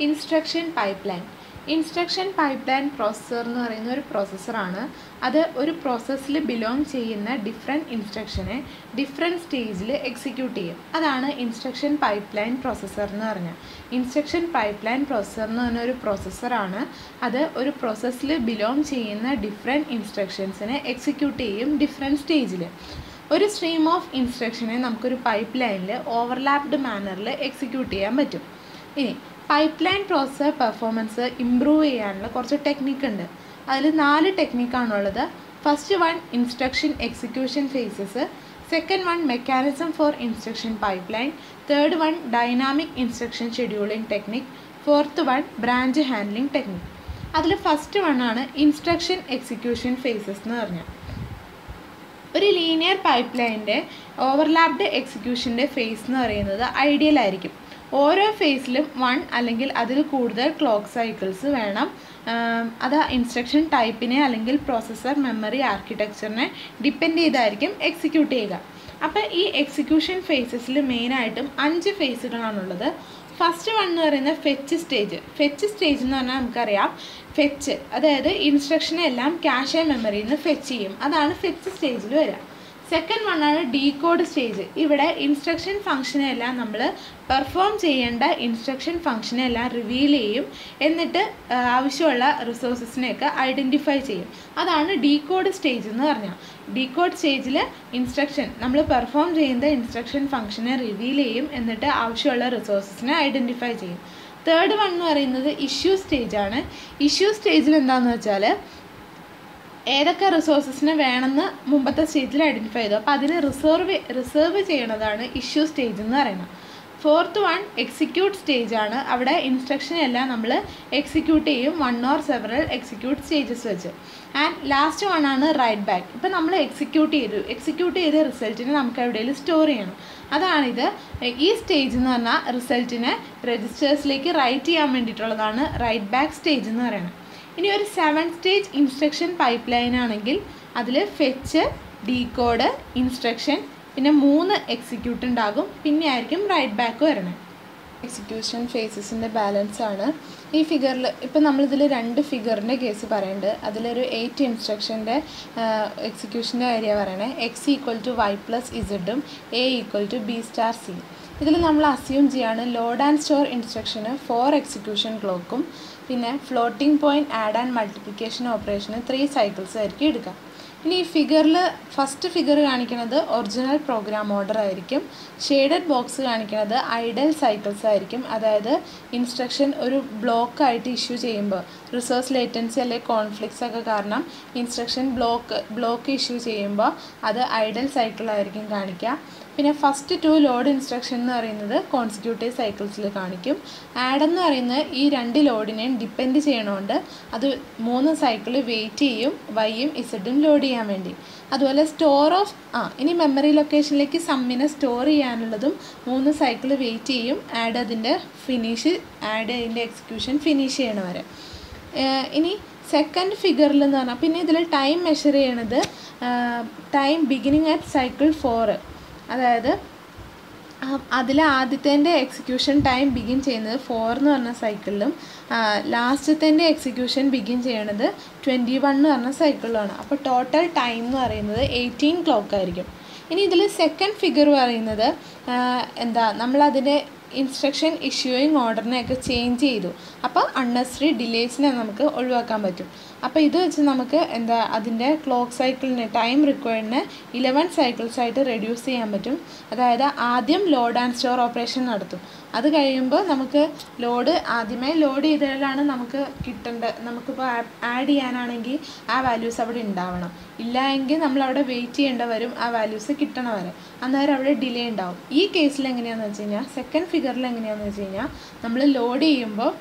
Instruction pipeline. Instruction pipeline processor എന്ന് പറയുന്ന ഒരു പ്രോസസ്സറാണ്. അത് ഒരു പ്രോസസ്സിൽ ബിലോങ് ചെയ്യുന്ന ഡിഫറെൻറ്റ് ഇൻസ്ട്രക്ഷനെ ഡിഫറെൻറ്റ് സ്റ്റേജിൽ എക്സിക്യൂട്ട് ചെയ്യും. അതാണ് ഇൻസ്ട്രക്ഷൻ പൈപ്പ്ലൈൻ പ്രോസസ്സർ എന്ന് പറഞ്ഞാൽ. ഇൻസ്ട്രക്ഷൻ പൈപ്പ്ലൈൻ പ്രോസസ്സർ എന്ന് പറഞ്ഞ ഒരു പ്രോസസ്സറാണ്. അത് ഒരു പ്രോസസ്സിൽ ബിലോങ് ചെയ്യുന്ന ഡിഫറെൻറ്റ് ഇൻസ്ട്രക്ഷൻസിനെ എക്സിക്യൂട്ട് ചെയ്യും ഡിഫറെൻറ്റ് സ്റ്റേജിൽ. ഒരു സ്ട്രീം ഓഫ് ഇൻസ്ട്രക്ഷനെ നമുക്കൊരു പൈപ്പ് ലൈനിൽ ഓവർലാപ്ഡ് മാനറിൽ എക്സിക്യൂട്ട് ചെയ്യാൻ പറ്റും. ഇനി pipeline processor performance improve ചെയ്യാനുള്ള കുറച്ച് ടെക്നിക്ക് ഉണ്ട്. അതിൽ 4 ടെക്നിക്കാണുള്ളത്. First one instruction execution phases, second one mechanism for instruction pipeline, third one dynamic instruction scheduling technique, fourth one branch handling technique. അതിൽ first വണ്ണാണ് ഇൻസ്ട്രക്ഷൻ എക്സിക്യൂഷൻ ഫേസസ് എന്ന് പറഞ്ഞാൽ. ഒരു ലീനിയർ പൈപ്പ് ലൈനിൻ്റെ ഓവർലാപ്ഡ് എക്സിക്യൂഷൻ്റെ ഫേസ് എന്ന് പറയുന്നത് ഐഡിയൽ ആയിരിക്കും. ഓരോ ഫേസിലും 1 അല്ലെങ്കിൽ അതിൽ കൂടുതൽ ക്ലോക്ക് സൈക്കിൾസ് വേണം. അത് ഇൻസ്ട്രക്ഷൻ ടൈപ്പിനെ അല്ലെങ്കിൽ പ്രോസസ്സർ മെമ്മറി ആർക്കിടെക്ചറിനെ ഡിപ്പെൻഡ് ചെയ്തായിരിക്കും എക്സിക്യൂട്ട് ചെയ്യുക. അപ്പോൾ ഈ എക്സിക്യൂഷൻ ഫേസസിൽ മെയിനായിട്ടും 5 ഫേസുകളാണുള്ളത്. ഫസ്റ്റ് വൺ എന്ന് പറയുന്നത് ഫെച്ച് സ്റ്റേജ്. ഫെച്ച് സ്റ്റേജ് എന്ന് പറഞ്ഞാൽ നമുക്കറിയാം, ഫെച്ച് അതായത് ഇൻസ്ട്രക്ഷനെ എല്ലാം ക്യാഷെ മെമ്മറിയിൽ നിന്ന് ഫെച്ച് ചെയ്യും. അതാണ് ഫെച്ച് സ്റ്റേജിൽ വരിക. സെക്കൻഡ് വണ്ണാണ് ഡീകോഡ് സ്റ്റേജ്. ഇവിടെ ഇൻസ്ട്രക്ഷൻ ഫംഗ്ഷനെല്ലാം നമ്മൾ പെർഫോം ചെയ്യേണ്ട ഇൻസ്ട്രക്ഷൻ ഫംഗ്ഷനെല്ലാം റിവീൽ ചെയ്യും. എന്നിട്ട് ആവശ്യമുള്ള റിസോഴ്സസിനെയൊക്കെ ഐഡൻറ്റിഫൈ ചെയ്യും. അതാണ് ഡീകോഡ് സ്റ്റേജ് എന്ന് പറഞ്ഞാൽ. ഡീകോഡ് സ്റ്റേജിൽ ഇൻസ്ട്രക്ഷൻ നമ്മൾ പെർഫോം ചെയ്യുന്ന ഇൻസ്ട്രക്ഷൻ ഫംഗ്ഷനെ റിവീൽ ചെയ്യും. എന്നിട്ട് ആവശ്യമുള്ള റിസോഴ്സസിനെ ഐഡൻറ്റിഫൈ ചെയ്യും. തേർഡ് വൺ എന്ന് പറയുന്നത് ഇഷ്യൂ സ്റ്റേജാണ്. ഇഷ്യൂ സ്റ്റേജിൽ എന്താണെന്ന് വെച്ചാൽ ഏതൊക്കെ റിസോഴ്സസിന് വേണമെന്ന് മുമ്പത്തെ സ്റ്റേജിൽ ഐഡൻറ്റിഫൈ ചെയ്തു. അപ്പോൾ അതിന് റിസർവ് ചെയ്യണതാണ് ഇഷ്യൂ സ്റ്റേജ് എന്ന് പറയുന്നത്. ഫോർത്ത് വൺ എക്സിക്യൂട്ട് സ്റ്റേജാണ്. അവിടെ ഇൻസ്ട്രക്ഷനെല്ലാം നമ്മൾ എക്സിക്യൂട്ട് ചെയ്യും, 1 or several എക്സിക്യൂട്ട് സ്റ്റേജസ് വെച്ച്. ആൻഡ് ലാസ്റ്റ് വൺ ആണ് റൈറ്റ് ബാക്ക്. ഇപ്പം നമ്മൾ എക്സിക്യൂട്ട് ചെയ്ത റിസൾട്ടിനെ നമുക്ക് എവിടെയെങ്കിലും സ്റ്റോർ ചെയ്യണം. അതാണിത്. ഈ സ്റ്റേജ് എന്ന് പറഞ്ഞാൽ റിസൾട്ടിനെ രജിസ്റ്റേഴ്സിലേക്ക് റൈറ്റ് ചെയ്യാൻ വേണ്ടിയിട്ടുള്ളതാണ് റൈറ്റ് ബാക്ക് സ്റ്റേജ് എന്ന് പറയുന്നത്. ഇനി ഒരു 7 സ്റ്റേജ് ഇൻസ്ട്രക്ഷൻ പൈപ്പ് ലൈൻ ആണെങ്കിൽ അതിൽ ഫെച്ച്, ഡീകോഡ്, ഇൻസ്ട്രക്ഷൻ, പിന്നെ 3 എക്സിക്യൂട്ട് ഉണ്ടാകും. പിന്നെ ആയിരിക്കും റൈറ്റ് ബാക്ക് വരണത്. എക്സിക്യൂഷൻ ഫേസസിൻ്റെ ബാലൻസ് ആണ് ഈ ഫിഗറിൽ. ഇപ്പം നമ്മളിതിൽ 2 ഫിഗറിൻ്റെ കേസ് പറയുന്നുണ്ട്. അതിലൊരു 8 ഇൻസ്ട്രക്ഷൻ്റെ എക്സിക്യൂഷൻ്റെ ഏരിയ പറയണേ. x=y+z a=b*c. ഇതിൽ നമ്മൾ അസ്യൂം ചെയ്യാണ് ലോഡ് ആൻഡ് സ്റ്റോർ ഇൻസ്ട്രക്ഷന് 4 എക്സിക്യൂഷൻ ക്ലോക്കും പിന്നെ floating point add and multiplication operation 3 cycles ആയിരിക്കും എടുക്കുക. ഇനി ഈ ഫിഗറിൽ ഫസ്റ്റ് ഫിഗർ കാണിക്കുന്നത് ഒറിജിനൽ പ്രോഗ്രാം ഓർഡർ ആയിരിക്കും. ഷെയ്ഡഡ് ബോക്സ് കാണിക്കുന്നത് ഐഡൽ സൈക്കിൾസ് ആയിരിക്കും. അതായത് ഇൻസ്ട്രക്ഷൻ ഒരു ബ്ലോക്കായിട്ട് ഇഷ്യൂ ചെയ്യുമ്പോൾ റിസോഴ്സ് ലേറ്റൻസി അല്ലെങ്കിൽ കോൺഫ്ലിക്ട്സ് ഒക്കെ കാരണം ഇൻസ്ട്രക്ഷൻ ബ്ലോക്ക് ഇഷ്യൂ ചെയ്യുമ്പോൾ അത് ഐഡൽ സൈക്കിളായിരിക്കും കാണിക്കുക. പിന്നെ ഫസ്റ്റ് 2 ലോഡ് ഇൻസ്ട്രക്ഷൻ എന്ന് പറയുന്നത് കോൺസിക്യൂട്ടീവ് സൈക്കിൾസിൽ കാണിക്കും. ആഡ് എന്ന് പറയുന്നത് ഈ 2 ലോഡിനെയും ഡിപ്പെൻഡ് ചെയ്യണോണ്ട് അത് 3 സൈക്കിൾ വെയിറ്റ് ചെയ്യും, വൈയും ഇസഡും ലോഡ് ചെയ്യാൻ വേണ്ടി. അതുപോലെ സ്റ്റോർ ഓഫ് ഇനി മെമ്മറി ലൊക്കേഷനിലേക്ക് സമ്മിനെ സ്റ്റോർ ചെയ്യാനുള്ളതും 3 സൈക്കിൾ വെയിറ്റ് ചെയ്യും. ആഡ് അതിൻ്റെ എക്സിക്യൂഷൻ ഫിനിഷ് ചെയ്യണ വരെ. ഇനി സെക്കൻഡ് ഫിഗറിൽ എന്ന് പറഞ്ഞാൽ പിന്നെ ഇതിൽ ടൈം മെഷർ ചെയ്യണത് ടൈം ബിഗിനിങ് അറ്റ് സൈക്കിൾ 4. അതായത് അതിൽ ആദ്യത്തേൻ്റെ എക്സിക്യൂഷൻ ടൈം ബിഗിൻ ചെയ്യുന്നത് 4 എന്ന് പറഞ്ഞ സൈക്കിളിലും ലാസ്റ്റത്തേൻ്റെ എക്സിക്യൂഷൻ ബിഗിൻ ചെയ്യണത് 21 എന്ന് പറഞ്ഞ സൈക്കിളിലാണ്. അപ്പോൾ ടോട്ടൽ ടൈം എന്ന് പറയുന്നത് 18 ക്ലോക്ക് ആയിരിക്കും. ഇനി ഇതിൽ സെക്കൻഡ് ഫിഗർ പറയുന്നത് നമ്മളതിൻ്റെ ഇൻസ്ട്രക്ഷൻ ഇഷ്യൂയിങ് ഓർഡറിനെയൊക്കെ ചേഞ്ച് ചെയ്തു. അപ്പോൾ അൺനെസറി ഡിലേസിനെ നമുക്ക് ഒഴിവാക്കാൻ പറ്റും. അപ്പോൾ ഇത് വെച്ച് നമുക്ക് അതിൻ്റെ ക്ലോക്ക് സൈക്കിളിന് ടൈം റിക്വയർഡിനെ 11 സൈക്കിൾസ് ആയിട്ട് റെഡ്യൂസ് ചെയ്യാൻ പറ്റും. അതായത് ആദ്യം ലോഡ് ആൻഡ് സ്റ്റോർ ഓപ്പറേഷൻ നടത്തും. അത് കഴിയുമ്പോൾ നമുക്ക് ആദ്യമേ ലോഡ് ചെയ്താലാണ് നമുക്ക് നമുക്കിപ്പോൾ ആഡ് ചെയ്യാനാണെങ്കിൽ ആ വാല്യൂസ് അവിടെ ഉണ്ടാവണം. ഇല്ല എങ്കിൽ നമ്മളവിടെ വെയിറ്റ് ചെയ്യേണ്ട വരും ആ വാല്യൂസ് കിട്ടണ വരെ. അന്നേരം അവിടെ ഡിലേ ഉണ്ടാവും. ഈ കേസിൽ എങ്ങനെയാണെന്ന് വെച്ച് കഴിഞ്ഞാൽ സെക്കൻഡ് ഫിഗറിൽ എങ്ങനെയാണെന്ന് വെച്ച് കഴിഞ്ഞാൽ നമ്മൾ ലോഡ് ചെയ്യുമ്പോൾ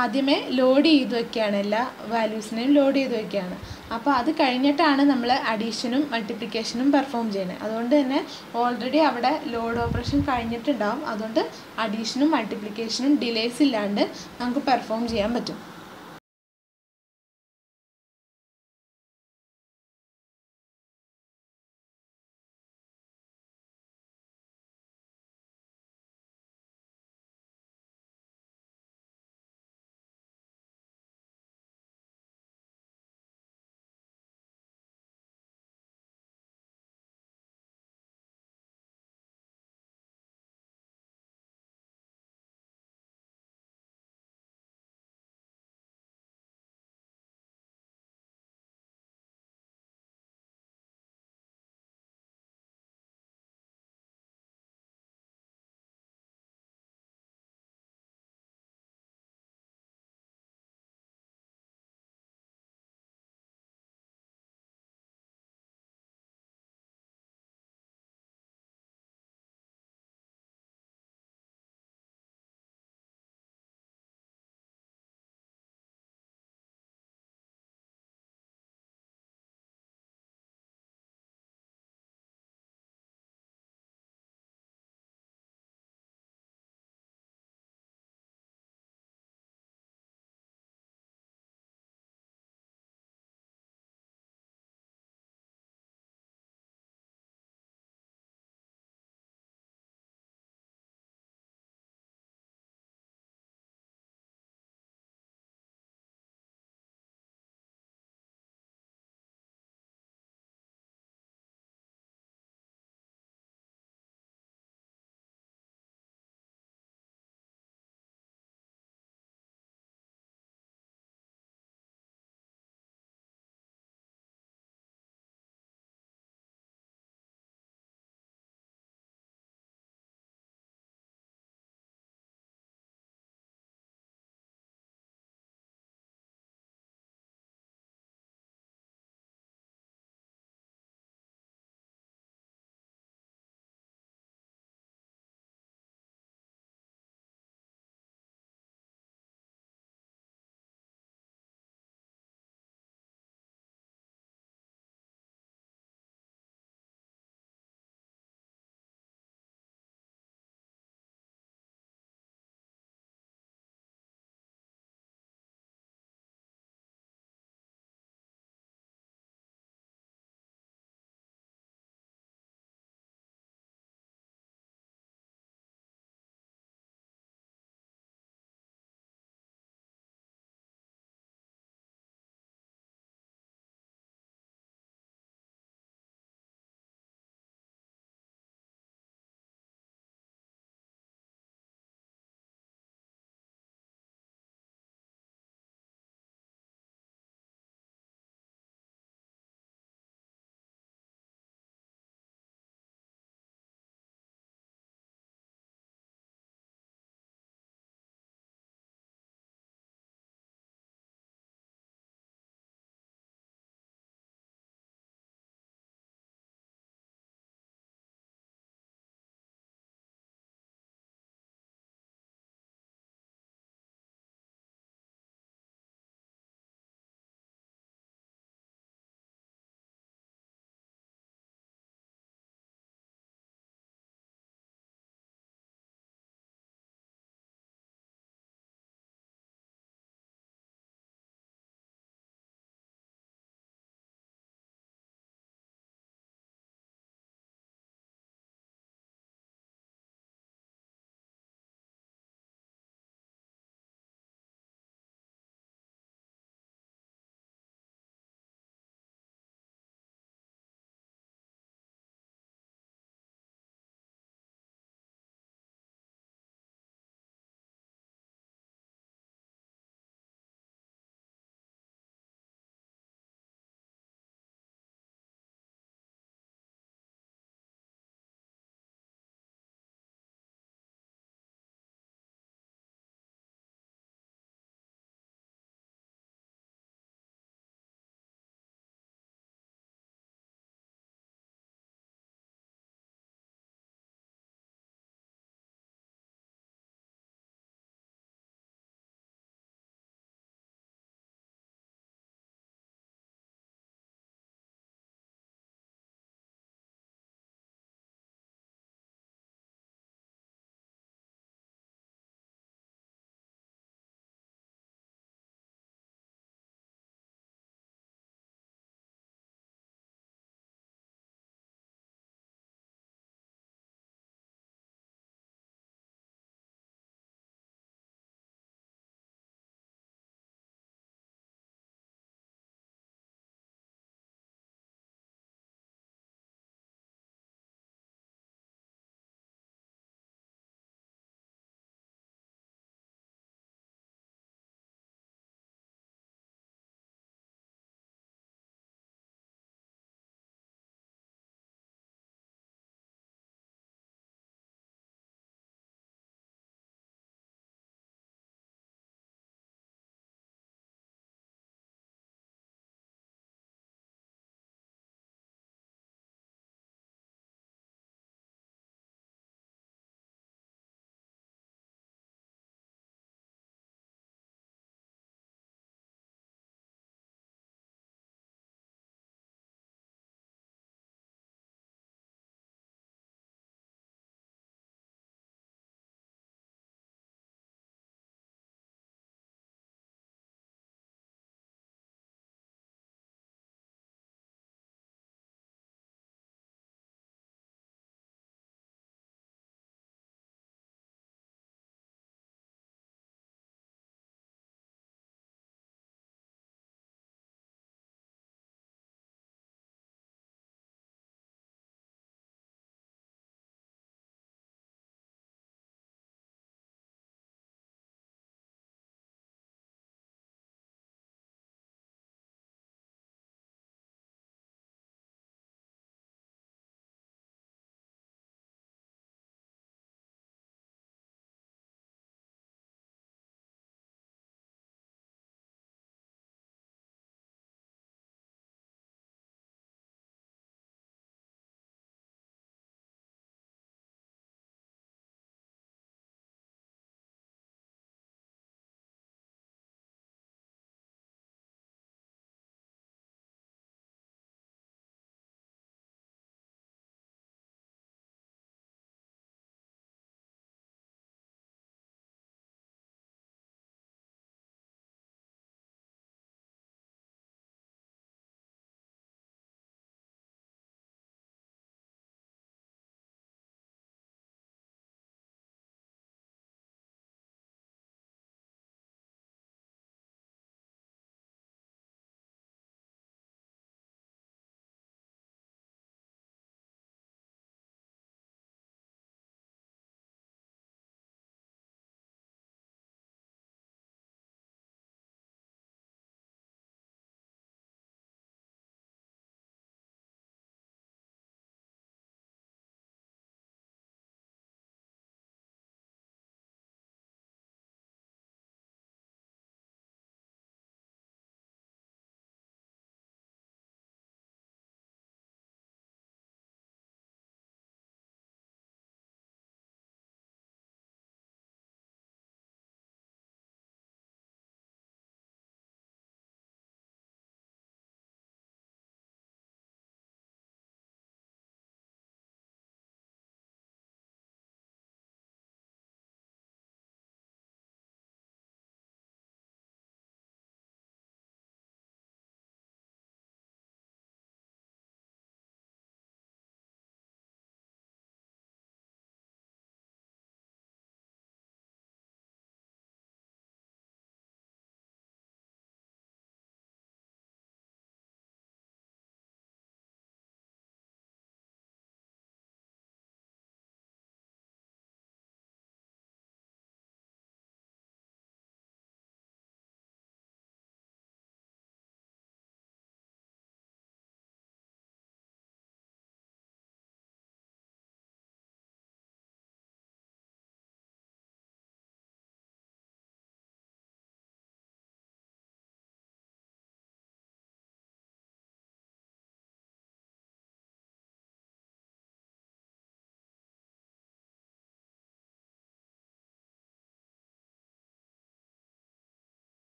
ആദ്യമേ ലോഡ് ചെയ്ത് വയ്ക്കുകയാണ്, എല്ലാ വാല്യൂസിനെയും ലോഡ് ചെയ്ത് വയ്ക്കുകയാണ്. അപ്പോൾ അത് കഴിഞ്ഞിട്ടാണ് നമ്മൾ അഡീഷനും മൾട്ടിപ്ലിക്കേഷനും പെർഫോം ചെയ്യുന്നത്. അതുകൊണ്ട് തന്നെ ഓൾറെഡി അവിടെ ലോഡ് ഓപ്പറേഷൻ കഴിഞ്ഞിട്ടുണ്ടാവും. അതുകൊണ്ട് അഡീഷനും മൾട്ടിപ്ലിക്കേഷനും ഡിലേസ് ഇല്ലാണ്ട് നമുക്ക് പെർഫോം ചെയ്യാൻ പറ്റും.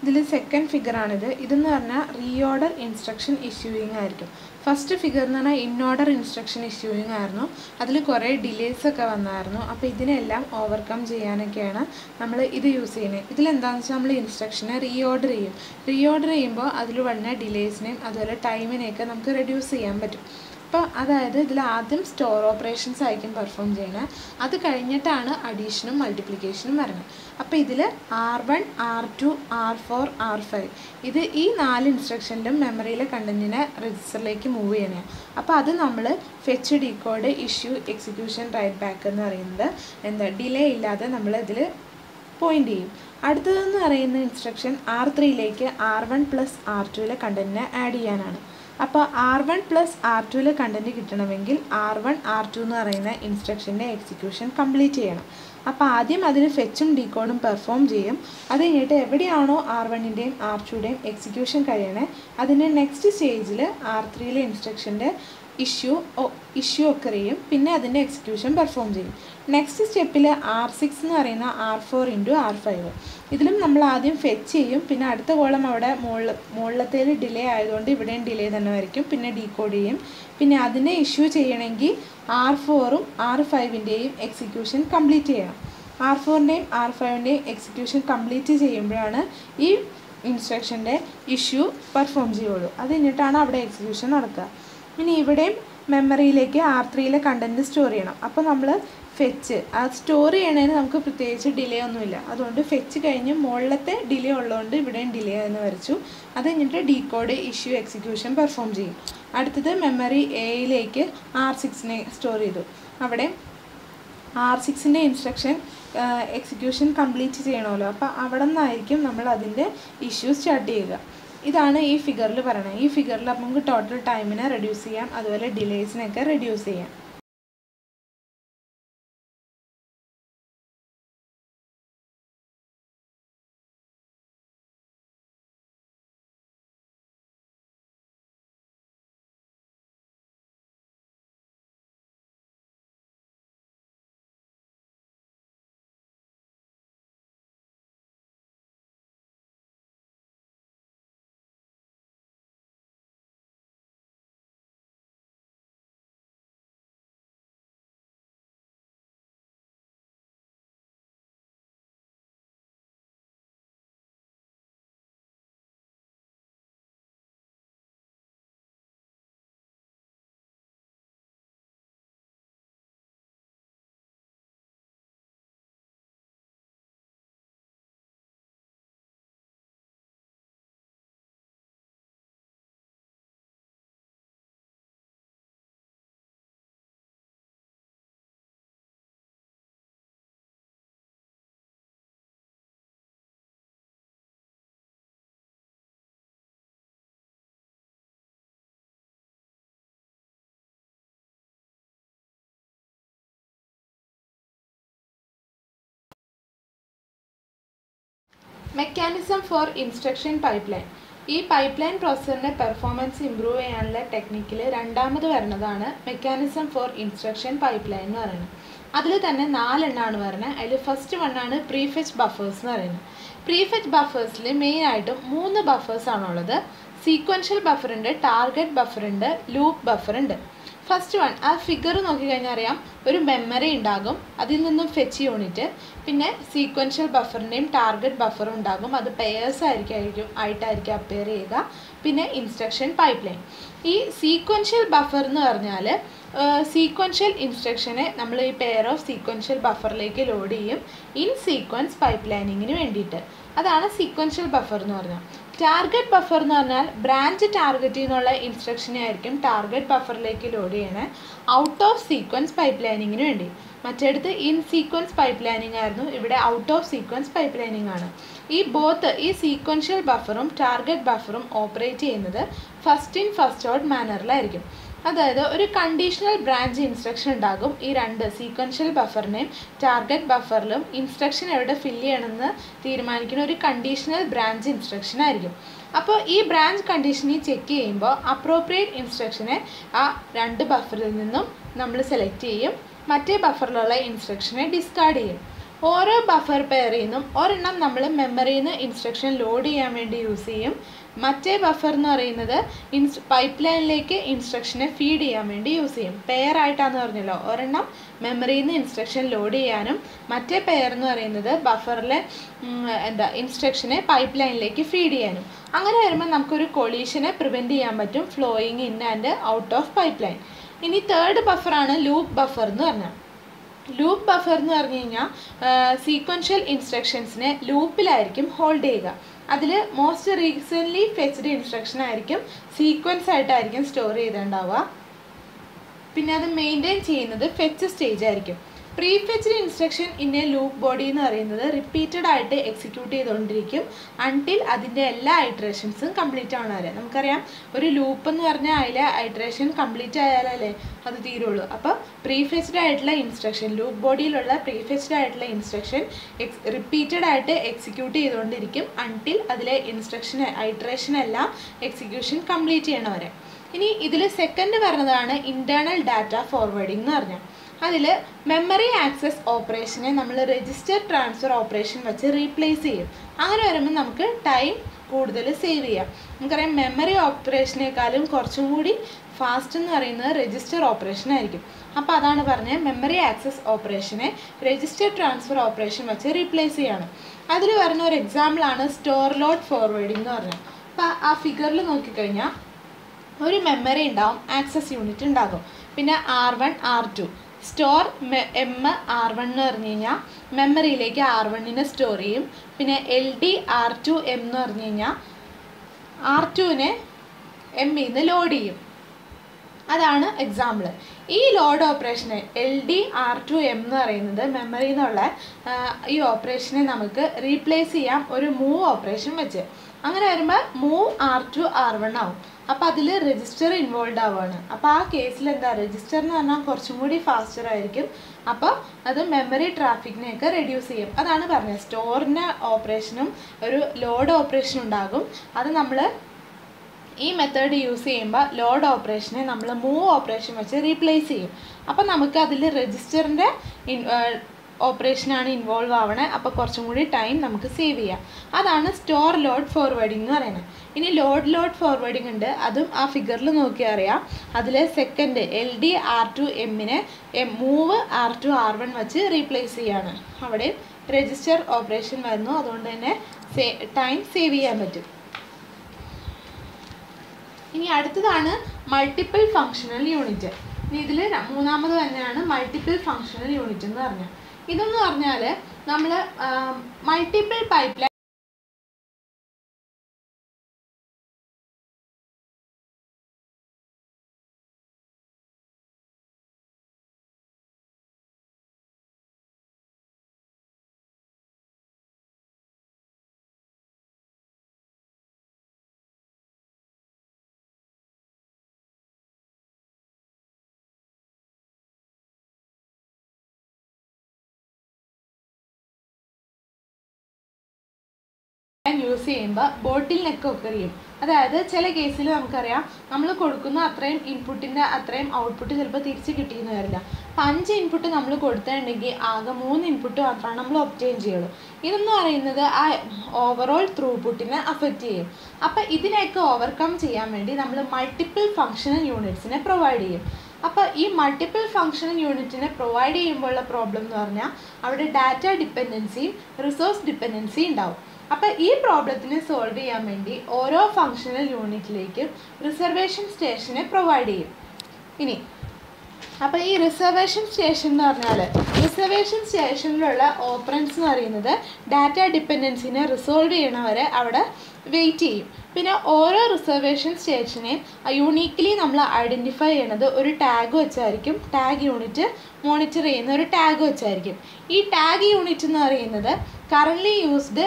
ഇതിൽ സെക്കൻഡ് ഫിഗറാണിത്. ഇതെന്ന് പറഞ്ഞാൽ റീഓർഡർ ഇൻസ്ട്രക്ഷൻ ഇഷ്യൂയിങ് ആയിരിക്കും. ഫസ്റ്റ് ഫിഗർ എന്ന് പറഞ്ഞാൽ ഇൻഓർഡർ ഇൻസ്ട്രക്ഷൻ ഇഷ്യൂയിങ് ആയിരുന്നു. അതിൽ കുറേ ഡിലേസ് ഒക്കെ വന്നായിരുന്നു. അപ്പോൾ ഇതിനെല്ലാം ഓവർകം ചെയ്യാനൊക്കെയാണ് നമ്മൾ ഇത് യൂസ് ചെയ്യുന്നത്. ഇതിലെന്താണെന്ന് വെച്ചാൽ നമ്മൾ ഇൻസ്ട്രക്ഷനെ റീഓർഡർ ചെയ്യും. റീഓർഡർ ചെയ്യുമ്പോൾ അതിൽ വന്ന ഡിലേസിനെയും അതുപോലെ ടൈമിനെയൊക്കെ നമുക്ക് റെഡ്യൂസ് ചെയ്യാൻ പറ്റും. അപ്പോൾ അതായത് ഇതിൽ ആദ്യം സ്റ്റോർ ഓപ്പറേഷൻസ് ആയിരിക്കും പെർഫോം ചെയ്യണത്. അത് കഴിഞ്ഞിട്ടാണ് അഡീഷനും മൾട്ടിപ്ലിക്കേഷനും വരുന്നത്. അപ്പോൾ ഇതിൽ R1, R2, R4, R5 ഇത് ഈ 4 ഇൻസ്ട്രക്ഷനിലും മെമ്മറിയിലെ കണ്ടൻറ്റിനെ രജിസ്റ്ററിലേക്ക് മൂവ് ചെയ്യണേ. അപ്പോൾ അത് നമ്മൾ fetch, decode, issue, execution, write back എന്ന് പറയുന്നത് ഡിലേ ഇല്ലാതെ നമ്മൾ ഇതിൽ പോയിൻ്റ് ചെയ്യും. അടുത്തതെന്ന് പറയുന്ന ഇൻസ്ട്രക്ഷൻ R3യിലേക്ക് R1 + R2യിലെ കണ്ടൻറ്റിനെ ആഡ് ചെയ്യാനാണ്. അപ്പോൾ R1 + R2യിലെ കണ്ടൻറ്റ് കിട്ടണമെങ്കിൽ R1, R2 എന്ന് പറയുന്ന ഇൻസ്ട്രക്ഷൻ്റെ എക്സിക്യൂഷൻ കംപ്ലീറ്റ് ചെയ്യണം. അപ്പോൾ ആദ്യം അതിന് ഫെച്ചും ഡീകോഡും പെർഫോം ചെയ്യും. അത് കഴിഞ്ഞിട്ട് എവിടെയാണോ R1ൻ്റെയും R2യുടെയും എക്സിക്യൂഷൻ കഴിയണേ അതിൻ്റെ നെക്സ്റ്റ് സ്റ്റേജിൽ R3യിലെ ഇൻസ്ട്രക്ഷൻ്റെ ഇഷ്യൂ ഒക്കെ ചെയ്യും. പിന്നെ അതിൻ്റെ എക്സിക്യൂഷൻ പെർഫോം ചെയ്യും. നെക്സ്റ്റ് സ്റ്റെപ്പിൽ R6 എന്ന് പറയുന്ന R4 × R5 ഇതിലും നമ്മൾ ആദ്യം ഫെച്ച് ചെയ്യും. പിന്നെ അടുത്ത കോളം അവിടെ മുകളിലത്തേൽ ഡിലേ ആയതുകൊണ്ട് ഇവിടെയും ഡിലേ തന്നെ ആയിരിക്കും. പിന്നെ ഡീകോഡ് ചെയ്യും. പിന്നെ അതിനെ ഇഷ്യൂ ചെയ്യണമെങ്കിൽ R4ഉം R5ൻ്റെയും എക്സിക്യൂഷൻ കംപ്ലീറ്റ് ചെയ്യണം. R4ൻ്റെയും R5ൻ്റെയും എക്സിക്യൂഷൻ കംപ്ലീറ്റ് ചെയ്യുമ്പോഴാണ് ഈ ഇൻസ്ട്രക്ഷൻ്റെ ഇഷ്യൂ പെർഫോം ചെയ്യുള്ളൂ. അത് കഴിഞ്ഞിട്ടാണ് അവിടെ എക്സിക്യൂഷൻ നടക്കുക. ഇനി ഇവിടെയും മെമ്മറിയിലേക്ക് R3യിലെ കണ്ടൻറ്റ് സ്റ്റോർ ചെയ്യണം. അപ്പോൾ നമ്മൾ ഫെച്ച് അത് സ്റ്റോർ ചെയ്യണതിന് നമുക്ക് പ്രത്യേകിച്ച് ഡിലേ ഒന്നുമില്ല. അതുകൊണ്ട് ഫെച്ച് കഴിഞ്ഞ് മുകളിലത്തെ ഡിലേ ഉള്ളതുകൊണ്ട് ഇവിടെയും ഡിലേ എന്ന് വരച്ചു. അത് കഴിഞ്ഞിട്ട് ഡീകോഡ്, ഇഷ്യൂ, എക്സിക്യൂഷൻ പെർഫോം ചെയ്യും. അടുത്തത് മെമ്മറി എയിലേക്ക് R6നെ സ്റ്റോർ ചെയ്തു. അവിടെ R6ൻ്റെ ഇൻസ്ട്രക്ഷൻ എക്സിക്യൂഷൻ കംപ്ലീറ്റ് ചെയ്യണമല്ലോ. അപ്പോൾ അവിടെ നിന്നായിരിക്കും നമ്മൾ അതിൻ്റെ ഇഷ്യൂ സ്റ്റാർട്ട് ചെയ്യുക. ഇതാണ് ഈ ഫിഗറിൽ പറയുന്നത്. ഈ ഫിഗറിൽ അപ്പോൾ നമുക്ക് ടോട്ടൽ ടൈമിനെ റെഡ്യൂസ് ചെയ്യാം, അതുപോലെ ഡിലേസിനൊക്കെ റെഡ്യൂസ് ചെയ്യാം. Mechanism for instruction pipeline. ഈ പൈപ്പ്ലൈൻ പ്രോസസ്സറിൻ്റെ പെർഫോമൻസ് ഇമ്പ്രൂവ് ചെയ്യാനുള്ള ടെക്നിക്കിൽ രണ്ടാമത് വരുന്നതാണ് മെക്കാനിസം ഫോർ ഇൻസ്ട്രക്ഷൻ പൈപ്പ്ലൈൻ എന്ന് പറയുന്നത്. അതിൽ തന്നെ 4 എണ്ണമാണ് വരുന്നത്. അതിൽ ഫസ്റ്റ് വണ്ണാണ് പ്രീഫെച്ച് ബഫേഴ്സ് എന്ന് പറയുന്നത്. പ്രീഫെച്ച് ബഫേഴ്സിൽ മെയിനായിട്ടും 3 ബഫേഴ്സാണുള്ളത്. സീക്വൻഷ്യൽ ബഫറുണ്ട്, ടാർഗറ്റ് ബഫറുണ്ട്, ലൂപ്പ് ബഫറുണ്ട്. ഫസ്റ്റ് വൺ ആ ഫിഗർ നോക്കിക്കഴിഞ്ഞാൽ അറിയാം, ഒരു മെമ്മറി ഉണ്ടാകും, അതിൽ നിന്നും ഫെച്ച് യൂണിറ്റ്, പിന്നെ സീക്വൻഷ്യൽ ബഫറിൻ്റെയും ടാർഗറ്റ് ബഫറും ഉണ്ടാകും. അത് പെയേഴ്സ് ആയിട്ടായിരിക്കും അപ്പെയർ ചെയ്യുക. പിന്നെ ഇൻസ്ട്രക്ഷൻ പൈപ്പ് ലൈൻ. ഈ സീക്വൻഷ്യൽ ബഫർ എന്ന് പറഞ്ഞാൽ സീക്വൻഷ്യൽ ഇൻസ്ട്രക്ഷനെ നമ്മൾ ഈ പെയർ ഓഫ് സീക്വൻഷ്യൽ ബഫറിലേക്ക് ലോഡ് ചെയ്യും ഇൻ സീക്വൻസ് പൈപ്പ് ലൈനിങ്ങിന് വേണ്ടിയിട്ട്. അതാണ് സീക്വൻഷ്യൽ ബഫർ എന്ന് പറഞ്ഞാൽ. ടാർഗറ്റ് ബഫർ എന്ന് പറഞ്ഞാൽ ബ്രാഞ്ച് ടാർഗറ്റിൽ നിന്നുള്ള ഇൻസ്ട്രക്ഷനെ ആയിരിക്കും ടാർഗറ്റ് ബഫറിലേക്ക് ലോഡ് ചെയ്യണേ ഔട്ട് ഓഫ് സീക്വൻസ് പൈപ്പ് ലൈനിങ്ങിന് വേണ്ടി. മറ്റേടത്ത് ഇൻ സീക്വൻസ് പൈപ്പ് ലൈനിങ് ആയിരുന്നു, ഇവിടെ out of sequence pipe lining ആണ്. ഈ സീക്വൻഷ്യൽ ബഫറും ടാർഗറ്റ് ബഫറും ഓപ്പറേറ്റ് ചെയ്യുന്നത് ഫസ്റ്റ് ഇൻ ഫസ്റ്റ് ഔട്ട് മാനറിലായിരിക്കും. അതായത് ഒരു കണ്ടീഷണൽ ബ്രാഞ്ച് ഇൻസ്ട്രക്ഷൻ ഉണ്ടാകും ഈ രണ്ട് സീക്വൻഷ്യൽ ബഫറിനെയും ടാർഗറ്റ് ബഫറിലും. ഇൻസ്ട്രക്ഷൻ എവിടെ ഫില്ല് ചെയ്യണമെന്ന് തീരുമാനിക്കുന്ന ഒരു കണ്ടീഷണൽ ബ്രാഞ്ച് ഇൻസ്ട്രക്ഷൻ ആയിരിക്കും. അപ്പോൾ ഈ ബ്രാഞ്ച് കണ്ടീഷനിൽ ചെക്ക് ചെയ്യുമ്പോൾ അപ്രോപ്രിയേറ്റ് ഇൻസ്ട്രക്ഷനെ ആ 2 ബഫറിൽ നിന്നും നമ്മൾ സെലക്ട് ചെയ്യും, മറ്റേ ബഫറിലുള്ള ഇൻസ്ട്രക്ഷനെ ഡിസ്കാർഡ് ചെയ്യും. ഓരോ ബഫർ പെയറിൽ നിന്നും ഒരെണ്ണം നമ്മൾ മെമ്മറിയിൽ നിന്ന് ഇൻസ്ട്രക്ഷൻ ലോഡ് ചെയ്യാൻ വേണ്ടി യൂസ് ചെയ്യും. മറ്റേ ബഫർ എന്ന് പറയുന്നത് പൈപ്പ് ലൈനിലേക്ക് ഇൻസ്ട്രക്ഷനെ ഫീഡ് ചെയ്യാൻ വേണ്ടി യൂസ് ചെയ്യും. പെയർ ആയിട്ടാണെന്ന് പറഞ്ഞല്ലോ, ഒരെണ്ണം മെമ്മറിയിൽ നിന്ന് ഇൻസ്ട്രക്ഷൻ ലോഡ് ചെയ്യാനും മറ്റേ പെയർ എന്ന് പറയുന്നത് ബഫറിലെ ഇൻസ്ട്രക്ഷനെ പൈപ്പ് ലൈനിലേക്ക് ഫീഡ് ചെയ്യാനും. അങ്ങനെ വരുമ്പോൾ നമുക്കൊരു കൊളീഷനെ പ്രിവെൻറ്റ് ചെയ്യാൻ പറ്റും, flowing in and out of pipe line. ഇനി തേർഡ് ബഫറാണ് ലൂപ്പ് ബഫർ എന്ന് പറഞ്ഞാൽ. ലൂപ്പ് ബഫർ എന്ന് പറഞ്ഞു കഴിഞ്ഞാൽ സീക്വൻഷ്യൽ ഇൻസ്ട്രക്ഷൻസിനെ ലൂപ്പിലായിരിക്കും ഹോൾഡ് ചെയ്യുക. അതിൽ മോസ്റ്റ് റീസെൻ്റ്ലി ഫെച്ച്ഡ് ഇൻസ്ട്രക്ഷൻ ആയിരിക്കും സീക്വൻസ് ആയിട്ടായിരിക്കും സ്റ്റോർ ചെയ്തിട്ടുണ്ടാവുക. പിന്നെ അത് മെയിൻറ്റെയിൻ ചെയ്യുന്നത് ഫെച്ച് സ്റ്റേജ് ആയിരിക്കും. Pre fetched instruction in A loop body എന്ന് പറയുന്നത് റിപ്പീറ്റഡ് ആയിട്ട് എക്സിക്യൂട്ട് ചെയ്തുകൊണ്ടിരിക്കും അൺടിൽ അതിൻ്റെ എല്ലാ ഐട്രേഷൻസും കംപ്ലീറ്റ് ആവണ വരെ. നമുക്കറിയാം ഒരു ലൂപ്പ് എന്ന് പറഞ്ഞാൽ അതിലെ ഐട്രേഷൻ കംപ്ലീറ്റ് ആയാലല്ലേ അത് തീരുള്ളൂ. അപ്പോൾ പ്രീ ഫെച്ച്ഡ് ആയിട്ടുള്ള ഇൻസ്ട്രക്ഷൻ, ലൂപ്പ് ബോഡിയിലുള്ള പ്രീ ഫെച്ച്ഡ് ആയിട്ടുള്ള ഇൻസ്ട്രക്ഷൻ റിപ്പീറ്റഡ് ആയിട്ട് എക്സിക്യൂട്ട് ചെയ്തുകൊണ്ടിരിക്കും അൺടിൽ അതിലെ ഇൻസ്ട്രക്ഷൻ ഐട്രേഷൻ എല്ലാം എക്സിക്യൂഷൻ കംപ്ലീറ്റ് ചെയ്യണ വരെ. ഇനി ഇതിൽ സെക്കൻഡ് പറഞ്ഞതാണ് ഇൻറ്റേർണൽ ഡാറ്റ ഫോർവേഡിംഗ് എന്ന് പറഞ്ഞാൽ. അതിൽ മെമ്മറി ആക്സസ് ഓപ്പറേഷനെ നമ്മൾ രജിസ്റ്റർ ട്രാൻസ്ഫർ ഓപ്പറേഷൻ വെച്ച് റീപ്ലേസ് ചെയ്യും. അങ്ങനെ വരുമ്പോൾ നമുക്ക് ടൈം കൂടുതൽ സേവ് ചെയ്യാം. നമുക്കറിയാം മെമ്മറി ഓപ്പറേഷനേക്കാളും കുറച്ചും കൂടി ഫാസ്റ്റ് എന്ന് പറയുന്നത് രജിസ്റ്റർ ഓപ്പറേഷൻ ആയിരിക്കും. അപ്പോൾ അതാണ് പറഞ്ഞത് മെമ്മറി ആക്സസ് ഓപ്പറേഷനെ രജിസ്റ്റർ ട്രാൻസ്ഫർ ഓപ്പറേഷൻ വെച്ച് റീപ്ലേസ് ചെയ്യാണ്. അതിൽ വരുന്ന ഒരു എക്സാമ്പിളാണ് സ്റ്റോർ ലോഡ് ഫോർവേഡിംഗ് എന്ന് പറഞ്ഞത്. അപ്പോൾ ആ ഫിഗറിൽ നോക്കിക്കഴിഞ്ഞാൽ ഒരു മെമ്മറി ഉണ്ടാവും, ആക്സസ് യൂണിറ്റ് ഉണ്ടാകും, പിന്നെ R1 R2 സ്റ്റോർ R1 എന്ന് പറഞ്ഞു കഴിഞ്ഞാൽ മെമ്മറിയിലേക്ക് R1നെ സ്റ്റോർ ചെയ്യും. പിന്നെ LD R2M എന്ന് പറഞ്ഞു കഴിഞ്ഞാൽ R2നെ M-ൽ നിന്ന് ലോഡ് ചെയ്യും. അതാണ് എക്സാമ്പിൾ. ഈ ലോഡ് ഓപ്പറേഷനെ LD R2M എന്ന് പറയുന്നത് മെമ്മറിയിൽ നിന്നുള്ള ഈ ഓപ്പറേഷനെ നമുക്ക് റീപ്ലേസ് ചെയ്യാം ഒരു മൂവ് ഓപ്പറേഷൻ വെച്ച്. അങ്ങനെ വരുമ്പോൾ മൂവ് R2 R1 ആവും. അപ്പോൾ അതിൽ രജിസ്റ്റർ ഇൻവോൾവ് ആവുകയാണ്. അപ്പോൾ ആ കേസിൽ എന്താ, രജിസ്റ്റർ എന്ന് പറഞ്ഞാൽ കുറച്ചും കൂടി ഫാസ്റ്റർ ആയിരിക്കും. അപ്പോൾ അത് മെമ്മറി ട്രാഫിക്കിനെയൊക്കെ റെഡ്യൂസ് ചെയ്യും. അതാണ് പറഞ്ഞത്, സ്റ്റോറിൻ്റെ ഓപ്പറേഷനും ഒരു ലോഡ് ഓപ്പറേഷനും ഉണ്ടാകും. അത് നമ്മൾ ഈ മെത്തേഡ് യൂസ് ചെയ്യുമ്പോൾ ലോഡ് ഓപ്പറേഷനെ നമ്മൾ മൂവ് ഓപ്പറേഷൻ വെച്ച് റീപ്ലേസ് ചെയ്യും. അപ്പോൾ നമുക്ക് അതിൽ രജിസ്റ്ററിൻ്റെ ഓപ്പറേഷനാണ് ഇൻവോൾവ് ആവണേ. അപ്പോൾ കുറച്ചും കൂടി ടൈം നമുക്ക് സേവ് ചെയ്യാം. അതാണ് സ്റ്റോർ ലോഡ് ഫോർവേഡിംഗ് എന്ന് പറയുന്നത്. ഇനി ലോഡ് ഫോർവേഡിംഗ് ഉണ്ട്, അതും ആ ഫിഗറിൽ നോക്കിയാൽ അറിയാം. അതിൽ second LD R2M-നെ move R2 R1 വെച്ച് റീപ്ലേസ് ചെയ്യാണ്. അവിടെ രജിസ്റ്റർ ഓപ്പറേഷൻ വരുന്നു, അതുകൊണ്ട് തന്നെ ടൈം സേവ് ചെയ്യാൻ പറ്റും. ഇനി അടുത്തതാണ് മൾട്ടിപ്പിൾ ഫങ്ഷണൽ യൂണിറ്റ്. ഇനി ഇതിൽ മൂന്നാമത് തന്നെയാണ് മൾട്ടിപ്പിൾ ഫങ്ഷണൽ യൂണിറ്റ് എന്ന് പറഞ്ഞാൽ. ഇതെന്ന് പറഞ്ഞാൽ നമ്മൾ മൾട്ടിപ്പിൾ പൈപ്പ് ലൈൻ യൂസ് ചെയ്യുമ്പോൾ ബോട്ടിൽ നെക്ക് ഒക്കെ ചെയ്യും. അതായത് ചില കേസിൽ നമുക്കറിയാം നമ്മൾ കൊടുക്കുന്ന അത്രയും ഇൻപുട്ടിൻ്റെ അത്രയും ഔട്ട്പുട്ട് ചിലപ്പോൾ തിരിച്ച് കിട്ടിയെന്ന് വരില്ല. അപ്പോൾ 5 ഇൻപുട്ട് നമ്മൾ കൊടുത്തിട്ടുണ്ടെങ്കിൽ ആകെ 3 ഇൻപുട്ട് മാത്രമാണ് നമ്മൾ ഒബ്റ്റെയിൻ ചെയ്യുള്ളൂ. ഇതെന്ന് പറയുന്നത് ആ ഓവറോൾ ത്രൂപുട്ടിനെ അഫക്റ്റ് ചെയ്യും. അപ്പോൾ ഇതിനെയൊക്കെ ഓവർകം ചെയ്യാൻ വേണ്ടി നമ്മൾ മൾട്ടിപ്പിൾ ഫങ്ഷണൽ യൂണിറ്റ്സിനെ പ്രൊവൈഡ് ചെയ്യും. അപ്പോൾ ഈ മൾട്ടിപ്പിൾ ഫങ്ഷണൽ യൂണിറ്റിനെ പ്രൊവൈഡ് ചെയ്യുമ്പോഴുള്ള പ്രോബ്ലം എന്ന് പറഞ്ഞാൽ അവിടെ ഡാറ്റ ഡിപ്പെൻഡൻസിയും റിസോഴ്സ് ഡിപ്പെൻഡൻസിയും ഉണ്ടാവും. അപ്പോൾ ഈ പ്രോബ്ലത്തിനെ സോൾവ് ചെയ്യാൻ വേണ്ടി ഓരോ ഫങ്ഷണൽ യൂണിറ്റിലേക്കും റിസർവേഷൻ സ്റ്റേഷനെ പ്രൊവൈഡ് ചെയ്യും. ഇനി അപ്പോൾ ഈ റിസർവേഷൻ സ്റ്റേഷൻ എന്ന് പറഞ്ഞാൽ റിസർവേഷൻ സ്റ്റേഷനിലുള്ള ഓപ്പറൻസ് എന്ന് പറയുന്നത് ഡാറ്റ ഡിപ്പെൻഡൻസിനെ റിസോൾവ് ചെയ്യണവരെ അവിടെ വെയിറ്റ് ചെയ്യും. പിന്നെ ഓരോ റിസർവേഷൻ സ്റ്റേഷനെയും യൂണീക്ക്ലി നമ്മൾ ഐഡൻറ്റിഫൈ ചെയ്യണത് ഒരു ടാഗ് വെച്ചായിരിക്കും. ടാഗ് യൂണിറ്റ് മോണിറ്റർ ചെയ്യുന്ന ഒരു ടാഗ് വെച്ചായിരിക്കും. ഈ ടാഗ് യൂണിറ്റ് എന്ന് പറയുന്നത് കറൻറ്റ്ലി യൂസ്ഡ്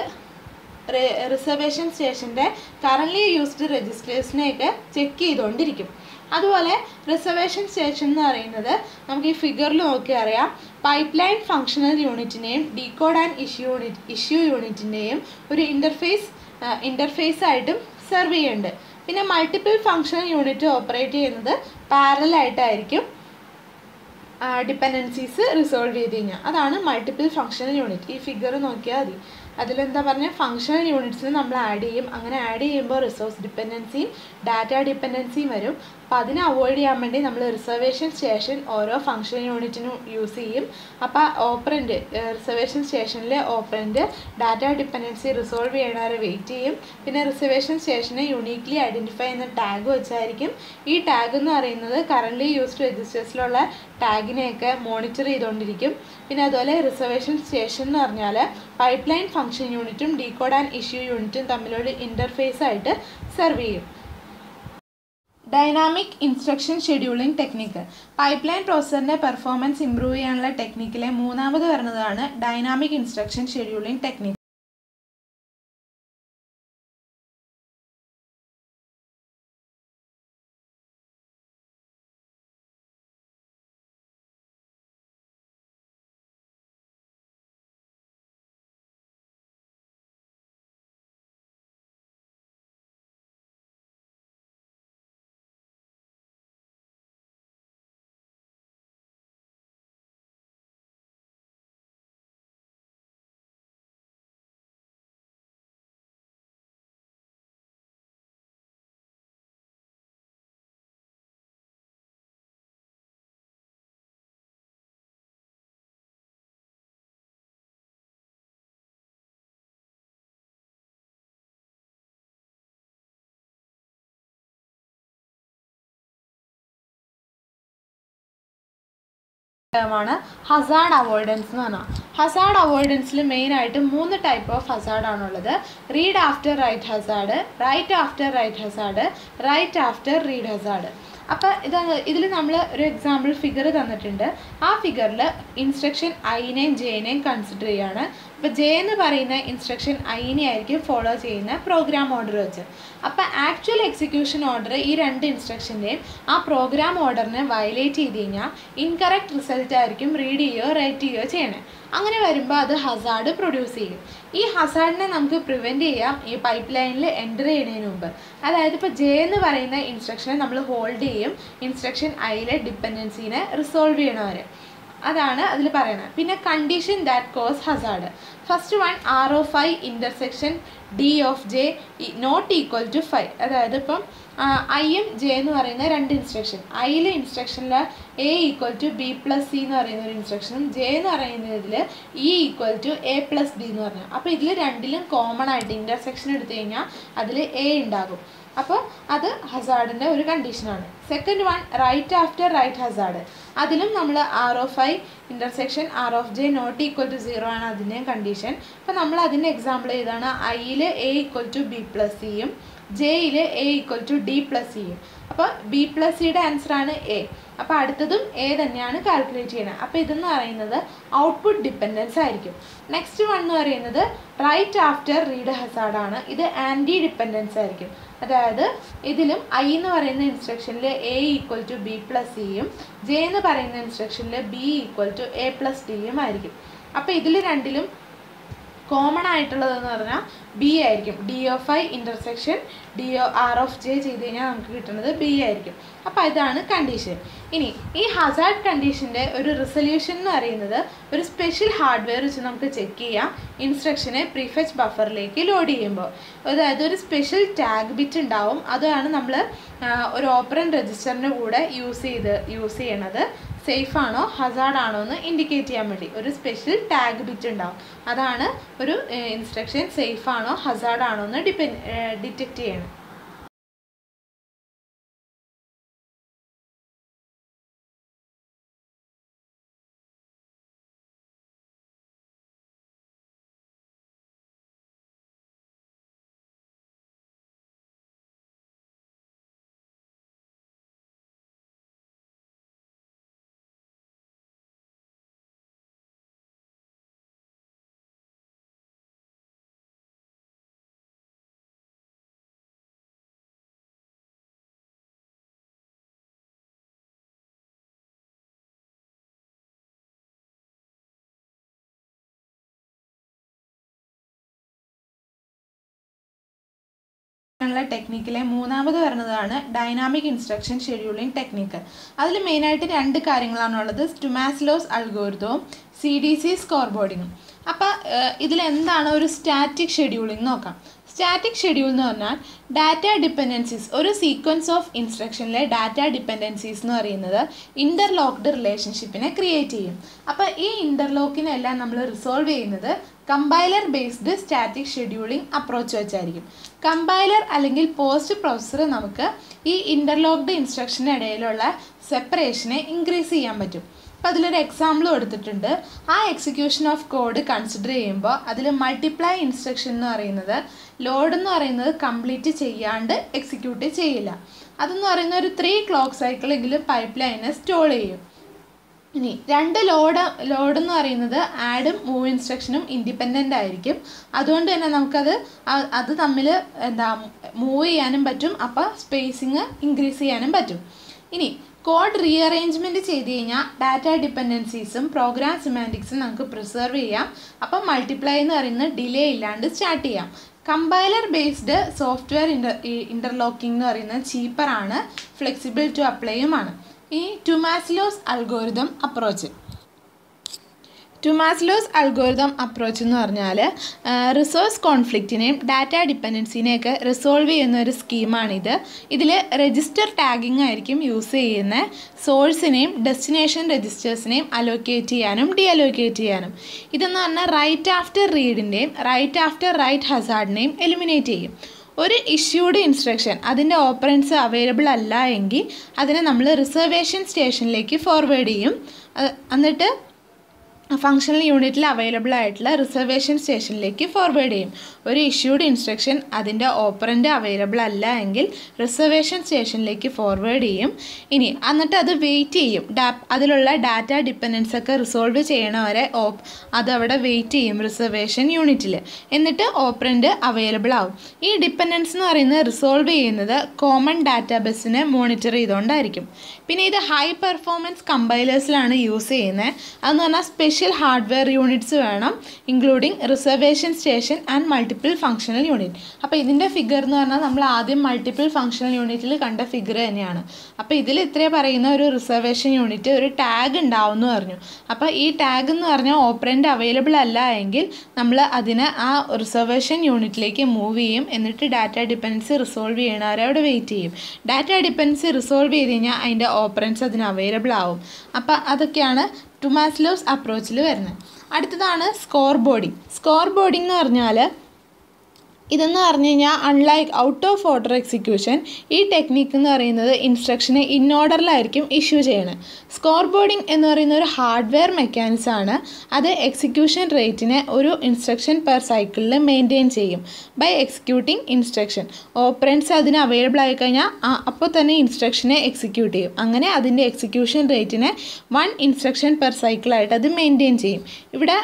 റിസർവേഷൻ സ്റ്റേഷൻ്റെ കറൻറ്റ്ലി യൂസ്ഡ് രജിസ്റ്റേഴ്സിനെയൊക്കെ ചെക്ക് ചെയ്തുകൊണ്ടിരിക്കും. അതുപോലെ റിസർവേഷൻ സ്റ്റേഷൻ എന്ന് പറയുന്നത് നമുക്ക് ഈ ഫിഗറിൽ നോക്കി അറിയാം. പൈപ്പ് ലൈൻ ഫങ്ഷണൽ യൂണിറ്റിനെയും ഡീകോഡ് ആൻഡ് ഇഷ്യൂ യൂണിറ്റിൻ്റെയും ഒരു ഇൻ്റർഫേസ് ആയിട്ടും സെർവ് ചെയ്യുന്നുണ്ട്. പിന്നെ മൾട്ടിപ്പിൾ ഫങ്ഷണൽ യൂണിറ്റ് ഓപ്പറേറ്റ് ചെയ്യുന്നത് പാരലൽ ആയിട്ടായിരിക്കും. ഡിപ്പെൻഡൻസീസ് റിസോൾവ് ചെയ്ത് കഴിഞ്ഞാൽ അതാണ് മൾട്ടിപ്പിൾ ഫങ്ഷണൽ യൂണിറ്റ്. ഈ ഫിഗർ നോക്കിയാൽ മതി. അതിലെന്താ പറഞ്ഞാൽ ഫങ്ഷണൽ യൂണിറ്റ്സിന് നമ്മൾ ആഡ് ചെയ്യും. അങ്ങനെ ആഡ് ചെയ്യുമ്പോൾ റിസോഴ്സ് ഡിപ്പെൻഡൻസിയും ഡാറ്റ ഡിപ്പെൻഡൻസിയും വരും. അപ്പോൾ അതിനെ അവോയ്ഡ് ചെയ്യാൻ വേണ്ടി നമ്മൾ റിസർവേഷൻ സ്റ്റേഷൻ ഓരോ ഫങ്ഷണൽ യൂണിറ്റിനും യൂസ് ചെയ്യും. അപ്പോൾ ഓപ്പറൻറ്റ് റിസർവേഷൻ സ്റ്റേഷനിലെ ഓപ്പറൻറ്റ് ഡാറ്റ ഡിപ്പെൻഡൻസി റിസോൾവ് ചെയ്യണവരെ വെയിറ്റ് ചെയ്യും. പിന്നെ റിസർവേഷൻ സ്റ്റേഷനെ യുണീക്ലി ഐഡൻറ്റിഫൈ ചെയ്യുന്ന ടാഗ് വെച്ചായിരിക്കും. ഈ ടാഗ് എന്ന് പറയുന്നത് കറൻ്റ്ലി യൂസ്ഡ് രജിസ്റ്റേഴ്സിലുള്ള ടാഗിനെയൊക്കെ മോണിറ്റർ ചെയ്തുകൊണ്ടിരിക്കും. പിന്നെ അതുപോലെ റിസർവേഷൻ സ്റ്റേഷൻ എന്ന് പറഞ്ഞാൽ പൈപ്പ് ലൈൻ ഫംഗ്ഷൻ യൂണിറ്റും ഡീകോഡ് ആൻഡ് ഇഷ്യൂ യൂണിറ്റും തമ്മിലൊരു ഇൻ്റർഫേസ് ആയിട്ട് സെർവ് ചെയ്യും. Dynamic instruction scheduling technique. Pipeline പ്രോസസ്സറിൻ്റെ പെർഫോമൻസ് ഇംപ്രൂവ് ചെയ്യാനുള്ള ടെക്നിക്കിലെ മൂന്നാമത് വരുന്നതാണ് ഡൈനാമിക് ഇൻസ്ട്രക്ഷൻ ഷെഡ്യൂളിംഗ് ടെക്നിക്ക്. ാണ് ഹസാർഡ് അവോയ്ഡൻസ് എന്ന് പറഞ്ഞാൽ. ഹസാർഡ് അവോയ്ഡൻസിൽ മെയിനായിട്ട് 3 ടൈപ്പ് ഓഫ് ഹസാർഡാണുള്ളത്. Read after write hazard, write after write hazard, write after read hazard. അപ്പോൾ ഇതിൽ നമ്മൾ ഒരു എക്സാമ്പിൾ ഫിഗർ തന്നിട്ടുണ്ട്. ആ ഫിഗറിൽ ഇൻസ്ട്രക്ഷൻ ഐനെയും ജെനെയും കൺസിഡർ ചെയ്യുകയാണ്. അപ്പോൾ ജെ എന്ന് പറയുന്ന ഇൻസ്ട്രക്ഷൻ ഐനെ ആയിരിക്കും ഫോളോ ചെയ്യുന്ന പ്രോഗ്രാം ഓർഡർ വെച്ച്. അപ്പോൾ ആക്ച്വൽ എക്സിക്യൂഷൻ ഓർഡർ ഈ 2 ഇൻസ്ട്രക്ഷൻ്റെയും ആ പ്രോഗ്രാം ഓർഡറിനെ വയലേറ്റ് ചെയ്ത് കഴിഞ്ഞാൽ ഇൻകറക്റ്റ് റിസൾട്ട് ആയിരിക്കും റീഡ് ചെയ്യുകയോ റൈറ്റ് ചെയ്യുകയോ ചെയ്യണേ. അങ്ങനെ വരുമ്പോൾ അത് ഹസാർഡ് പ്രൊഡ്യൂസ് ചെയ്യും. ഈ ഹസാർഡിനെ നമുക്ക് പ്രിവെൻറ്റ് ചെയ്യാം ഈ പൈപ്പ് ലൈനിൽ എൻ്റർ ചെയ്യുന്നതിന് മുമ്പ്. അതായത് ഇപ്പോൾ ജെ എന്ന് പറയുന്ന ഇൻസ്ട്രക്ഷനെ നമ്മൾ ഹോൾഡ് ചെയ്യും ഇൻസ്ട്രക്ഷൻ ഐയിലെ ഡിപ്പെൻഡൻസീനെ റിസോൾവ് ചെയ്യണവരെ. അതാണ് അതിൽ പറയുന്നത്. പിന്നെ condition that cause hazard. First one R of I intersection D of J not equal to 5. അതായത് ഇപ്പം ഐയും ജെ എന്ന് പറയുന്ന 2 ഇൻസ്ട്രക്ഷൻ. ഐയിലെ ഇൻസ്ട്രക്ഷനിൽ A equal to B plus C എന്ന് പറയുന്ന ഒരു ഇൻസ്ട്രക്ഷനും ജെ എന്ന് പറയുന്നതിൽ E equal to A plus D എന്ന് പറഞ്ഞു. അപ്പോൾ ഇതിൽ രണ്ടിലും കോമൺ ആയിട്ട് ഇൻ്റർസെക്ഷൻ എടുത്തു കഴിഞ്ഞാൽ അതിൽ എ ഉണ്ടാകും. അപ്പോൾ അത് ഹസാർഡിൻ്റെ ഒരു കണ്ടീഷനാണ്. Second one write after write hazard. അതിലും നമ്മൾ R of I intersection R of J not equal to 0 ആണ് അതിൻ്റെയും കണ്ടീഷൻ. അപ്പോൾ നമ്മൾ അതിൻ്റെ എക്സാമ്പിൾ ചെയ്താണ് ഐയിൽ A equal to B plus സിയും ജെയിൽ A equal to D plus സിയും. അപ്പോൾ ബി പ്ലസ് സിയുടെ ആൻസറാണ് എ. അപ്പോൾ അടുത്തതും എ തന്നെയാണ് കാൽക്കുലേറ്റ് ചെയ്യുന്നത്. അപ്പോൾ ഇതെന്ന് പറയുന്നത് ഔട്ട്പുട്ട് ഡിപ്പെൻഡൻസ് ആയിരിക്കും. നെക്സ്റ്റ് വൺ എന്ന് പറയുന്നത് റൈറ്റ് ആഫ്റ്റർ റീഡ് ഹസാർഡാണ്. ഇത് ആൻറ്റി ഡിപ്പെൻഡൻസ് ആയിരിക്കും. അതായത് ഇതിലും ഐ എന്ന് പറയുന്ന ഇൻസ്ട്രക്ഷനിൽ A equal to B plus സിയും ജെ എന്ന് പറയുന്ന ഇൻസ്ട്രക്ഷനിൽ B equal to A plus ഡിയും ആയിരിക്കും. അപ്പോൾ ഇതിൽ രണ്ടിലും കോമൺ ആയിട്ടുള്ളതെന്ന് പറഞ്ഞാൽ ബി ആയിരിക്കും. D of I intersection D R of J ചെയ്ത് കഴിഞ്ഞാൽ നമുക്ക് കിട്ടുന്നത് ബി ആയിരിക്കും. അപ്പോൾ ഇതാണ് കണ്ടീഷൻ. ഇനി ഈ ഹസാർഡ് കണ്ടീഷൻ്റെ ഒരു റിസൊല്യൂഷൻ എന്ന് പറയുന്നത് ഒരു സ്പെഷ്യൽ ഹാർഡ്വെയർ വെച്ച് നമുക്ക് ചെക്ക് ചെയ്യാം ഇൻസ്ട്രക്ഷനെ പ്രീഫെച്ച് ബഫറിലേക്ക് ലോഡ് ചെയ്യുമ്പോൾ. അതായത് ഒരു സ്പെഷ്യൽ ടാഗ് ബിറ്റ് ഉണ്ടാവും. അതാണ് നമ്മൾ ഒരു ഓപ്പറൻറ്റ് രജിസ്റ്ററിൻ്റെ കൂടെ യൂസ് ചെയ്യണത്. സേഫ് ആണോ ഹസാർഡ് ആണോ എന്ന് ഇൻഡിക്കേറ്റ് ചെയ്യാൻ വേണ്ടി ഒരു സ്പെഷ്യൽ ടാഗ് ബിറ്റ് ഉണ്ടാവും. അതാണ് ഒരു ഇൻസ്ട്രക്ഷൻ സേഫ് ആണോ ഹസാർഡ് ആണോ എന്ന് ഡിറ്റക്റ്റ് ചെയ്യണം. ടെക്നിക്കിലെ മൂന്നാമത് വരുന്നതാണ് ഡൈനാമിക് ഇൻസ്ട്രക്ഷൻ ഷെഡ്യൂളിംഗ് ടെക്നിക്ക്. അതിൽ മെയിനായിട്ട് രണ്ട് കാര്യങ്ങളാണുള്ളത്, സ്റ്റുമാസ്ലോസ് അൽഗോരിതവും CDC സ്കോർ ബോർഡിങ്ങും. അപ്പോൾ ഇതിലെന്താണ് ഒരു സ്റ്റാറ്റിക് ഷെഡ്യൂളിംഗ് നോക്കാം. സ്റ്റാറ്റിക് ഷെഡ്യൂൾ എന്ന് പറഞ്ഞാൽ ഡാറ്റ ഡിപ്പെൻഡൻസീസ്, ഒരു സീക്വൻസ് ഓഫ് ഇൻസ്ട്രക്ഷനിലെ ഡാറ്റ ഡിപ്പെൻഡൻസീസ് എന്ന് പറയുന്നത് ഇൻ്റർലോക്ക്ഡ് റിലേഷൻഷിപ്പിനെ ക്രിയേറ്റ് ചെയ്യും. അപ്പോൾ ഈ ഇൻ്റർലോക്കിനെല്ലാം നമ്മൾ റിസോൾവ് ചെയ്യുന്നത് compiler based static scheduling approach വെച്ചായിരിക്കും. കമ്പൈലർ അല്ലെങ്കിൽ പോസ്റ്റ് പ്രോസസ്സർ നമുക്ക് ഈ ഇൻ്റർലോക്ക്ഡ് ഇൻസ്ട്രക്ഷന് ഇടയിലുള്ള സെപ്പറേഷനെ ഇൻക്രീസ് ചെയ്യാൻ പറ്റും. അപ്പോൾ അതിലൊരു എക്സാമ്പിൾ കൊടുത്തിട്ടുണ്ട്. ആ എക്സിക്യൂഷൻ ഓഫ് കോഡ് കൺസിഡർ ചെയ്യുമ്പോൾ അതിൽ മൾട്ടിപ്ലൈ ഇൻസ്ട്രക്ഷൻ എന്ന് പറയുന്നത് ലോഡ് എന്ന് പറയുന്നത് കംപ്ലീറ്റ് ചെയ്യാണ്ട് എക്സിക്യൂട്ട് ചെയ്യില്ല. അതെന്ന് പറയുന്ന ഒരു 3 ക്ലോക്ക് സൈക്കിളെങ്കിലും പൈപ്പ് ലൈനെ സ്റ്റോൾ ചെയ്യും. ഇനി രണ്ട് ലോഡ് എന്ന് പറയുന്നത് ആഡും മൂവ് ഇൻസ്ട്രക്ഷനും ഇൻഡിപെൻഡൻ്റ് ആയിരിക്കും. അതുകൊണ്ട് തന്നെ അത് തമ്മിൽ മൂവ് ചെയ്യാനും പറ്റും. അപ്പോൾ സ്പേസിങ് ഇൻക്രീസ് ചെയ്യാനും പറ്റും. ഇനി കോഡ് റീഅറേഞ്ച്മെൻറ്റ് ചെയ്ത് കഴിഞ്ഞാൽ ഡാറ്റ ഡിപ്പെൻഡൻസീസും പ്രോഗ്രാം സിമാൻറ്റിക്സും നമുക്ക് പ്രിസർവ് ചെയ്യാം. അപ്പം മൾട്ടിപ്ലൈ എന്ന് പറയുന്നത് ഡിലേ ഇല്ലാണ്ട് സ്റ്റാർട്ട് ചെയ്യാം. കമ്പൈലർ ബേസ്ഡ് സോഫ്റ്റ്വെയർ ഇൻ്റർലോക്കിംഗ് എന്ന് പറയുന്നത് ചീപ്പറാണ്, ഫ്ലെക്സിബിൾ ടു അപ്ലൈയുമാണ്. ഈ ടുമാസ്ലോസ് അൽഗോരിതം അപ്രോച്ച് എന്ന് പറഞ്ഞാൽ റിസോഴ്സ് കോൺഫ്ലിക്റ്റിനെയും ഡാറ്റ ഡിപ്പെൻഡൻസിനെയൊക്കെ റിസോൾവ് ചെയ്യുന്ന ഒരു സ്കീമാണിത്. ഇതിൽ രജിസ്റ്റർ ടാഗിങ് ആയിരിക്കും യൂസ് ചെയ്യുന്നത്. സോഴ്സിനെയും ഡെസ്റ്റിനേഷൻ രജിസ്റ്റേഴ്സിനെയും അലോക്കേറ്റ് ചെയ്യാനും ഡി അലോക്കേറ്റ് ചെയ്യാനും. ഇതെന്ന് പറഞ്ഞാൽ റൈറ്റ് ആഫ്റ്റർ റീഡിൻ്റെയും റൈറ്റ് ആഫ്റ്റർ റൈറ്റ് ഹസാർഡിനെയും എലിമിനേറ്റ് ചെയ്യും. ഒരു ഇഷ്യൂഡ് ഇൻസ്ട്രക്ഷൻ അതിൻ്റെ ഓപ്പറൻസ് അവൈലബിൾ അല്ല എങ്കിൽ അതിനെ നമ്മൾ റിസർവേഷൻ സ്റ്റേഷനിലേക്ക് ഫോർവേഡ് ചെയ്യും. എന്നിട്ട് ഫങ്ഷണൽ യൂണിറ്റിൽ അവൈലബിൾ ആയിട്ടുള്ള റിസർവേഷൻ സ്റ്റേഷനിലേക്ക് ഫോർവേഡ് ചെയ്യും. ഒരു ഇഷ്യൂഡ് ഇൻസ്ട്രക്ഷൻ അതിൻ്റെ ഓപ്പറൻ്റ് അവൈലബിൾ അല്ല എങ്കിൽ റിസർവേഷൻ സ്റ്റേഷനിലേക്ക് ഫോർവേഡ് ചെയ്യും. എന്നിട്ട് അത് വെയിറ്റ് ചെയ്യും. അതിലുള്ള ഡാറ്റ ഡിപ്പെൻഡൻസ് ഒക്കെ റിസോൾവ് ചെയ്യണവരെ അതവിടെ വെയിറ്റ് ചെയ്യും റിസർവേഷൻ യൂണിറ്റിൽ. എന്നിട്ട് ഓപ്പറൻ്റ് അവൈലബിൾ ആവും. ഈ ഡിപ്പെൻഡൻസ് എന്ന് പറയുന്നത് റിസോൾവ് ചെയ്യുന്നത് കോമൺ ഡാറ്റാബേസിനെ മോണിറ്റർ ചെയ്തുകൊണ്ടായിരിക്കും. പിന്നെ ഇത് ഹൈ പെർഫോമൻസ് കമ്പൈലേഴ്സിലാണ് യൂസ് ചെയ്യുന്നത്. അതെന്ന് പറഞ്ഞാൽ സ്പെഷ്യൽ ഹാർഡ്വെയർ യൂണിറ്റ്സ് വേണം, including reservation station and multiple functional unit. അപ്പോൾ ഇതിൻ്റെ ഫിഗർ എന്ന് പറഞ്ഞാൽ നമ്മൾ ആദ്യം മൾട്ടിപ്പിൾ ഫങ്ഷണൽ യൂണിറ്റിൽ കണ്ട ഫിഗർ തന്നെയാണ്. അപ്പോൾ ഇതിൽ ഇത്രേ പറയുന്ന ഒരു റിസർവേഷൻ യൂണിറ്റ് ഒരു ടാഗ് ഉണ്ടാവും എന്ന് പറഞ്ഞു. അപ്പോൾ ഈ ടാഗ് എന്ന് പറഞ്ഞാൽ ഓപ്പറൻ്റ് അവൈലബിൾ അല്ല എങ്കിൽ നമ്മൾ അതിനെ ആ റിസർവേഷൻ യൂണിറ്റിലേക്ക് മൂവ് ചെയ്യും. എന്നിട്ട് ഡാറ്റ ഡിപ്പെൻഡൻസി റിസോൾവ് ചെയ്യണവരെ അവിടെ വെയിറ്റ് ചെയ്യും. ഡാറ്റ ഡിപ്പെൻഡൻസി റിസോൾവ് ചെയ്ത് കഴിഞ്ഞാൽ അതിൻ്റെ ഓപ്പറൻസ് അതിന് അവൈലബിൾ ആവും. അപ്പോൾ അതൊക്കെയാണ് ടുമാസ്ലോസ് അപ്രോച്ചിൽ വരുന്നത്. അടുത്തതാണ് സ്കോർ ബോർഡിംഗ് എന്ന് പറഞ്ഞാൽ ഇതെന്ന് പറഞ്ഞു കഴിഞ്ഞാൽ unlike out of order execution, ഈ ടെക്നിക്ക് എന്ന് പറയുന്നത് ഇൻസ്ട്രക്ഷനെ ഇൻ ഓർഡറിലായിരിക്കും ഇഷ്യൂ ചെയ്യണത്. സ്കോർ ബോർഡിംഗ് എന്ന് പറയുന്ന ഒരു ഹാർഡ്വെയർ മെക്കാനിസമാണ്. അത് എക്സിക്യൂഷൻ റേറ്റിനെ ഒരു ഇൻസ്ട്രക്ഷൻ പെർ സൈക്കിളിൽ മെയിൻറ്റെയിൻ ചെയ്യും ബൈ എക്സിക്യൂട്ടിംഗ് ഇൻസ്ട്രക്ഷൻ. ഓപ്പറൻസ് അതിന് അവൈലബിൾ ആയി കഴിഞ്ഞാൽ അപ്പോൾ തന്നെ ഇൻസ്ട്രക്ഷനെ എക്സിക്യൂട്ട് ചെയ്യും. അങ്ങനെ അതിൻ്റെ എക്സിക്യൂഷൻ റേറ്റിനെ 1 ഇൻസ്ട്രക്ഷൻ പെർ സൈക്കിളായിട്ട് അത് മെയിൻറ്റെയിൻ ചെയ്യും. ഇവിടെ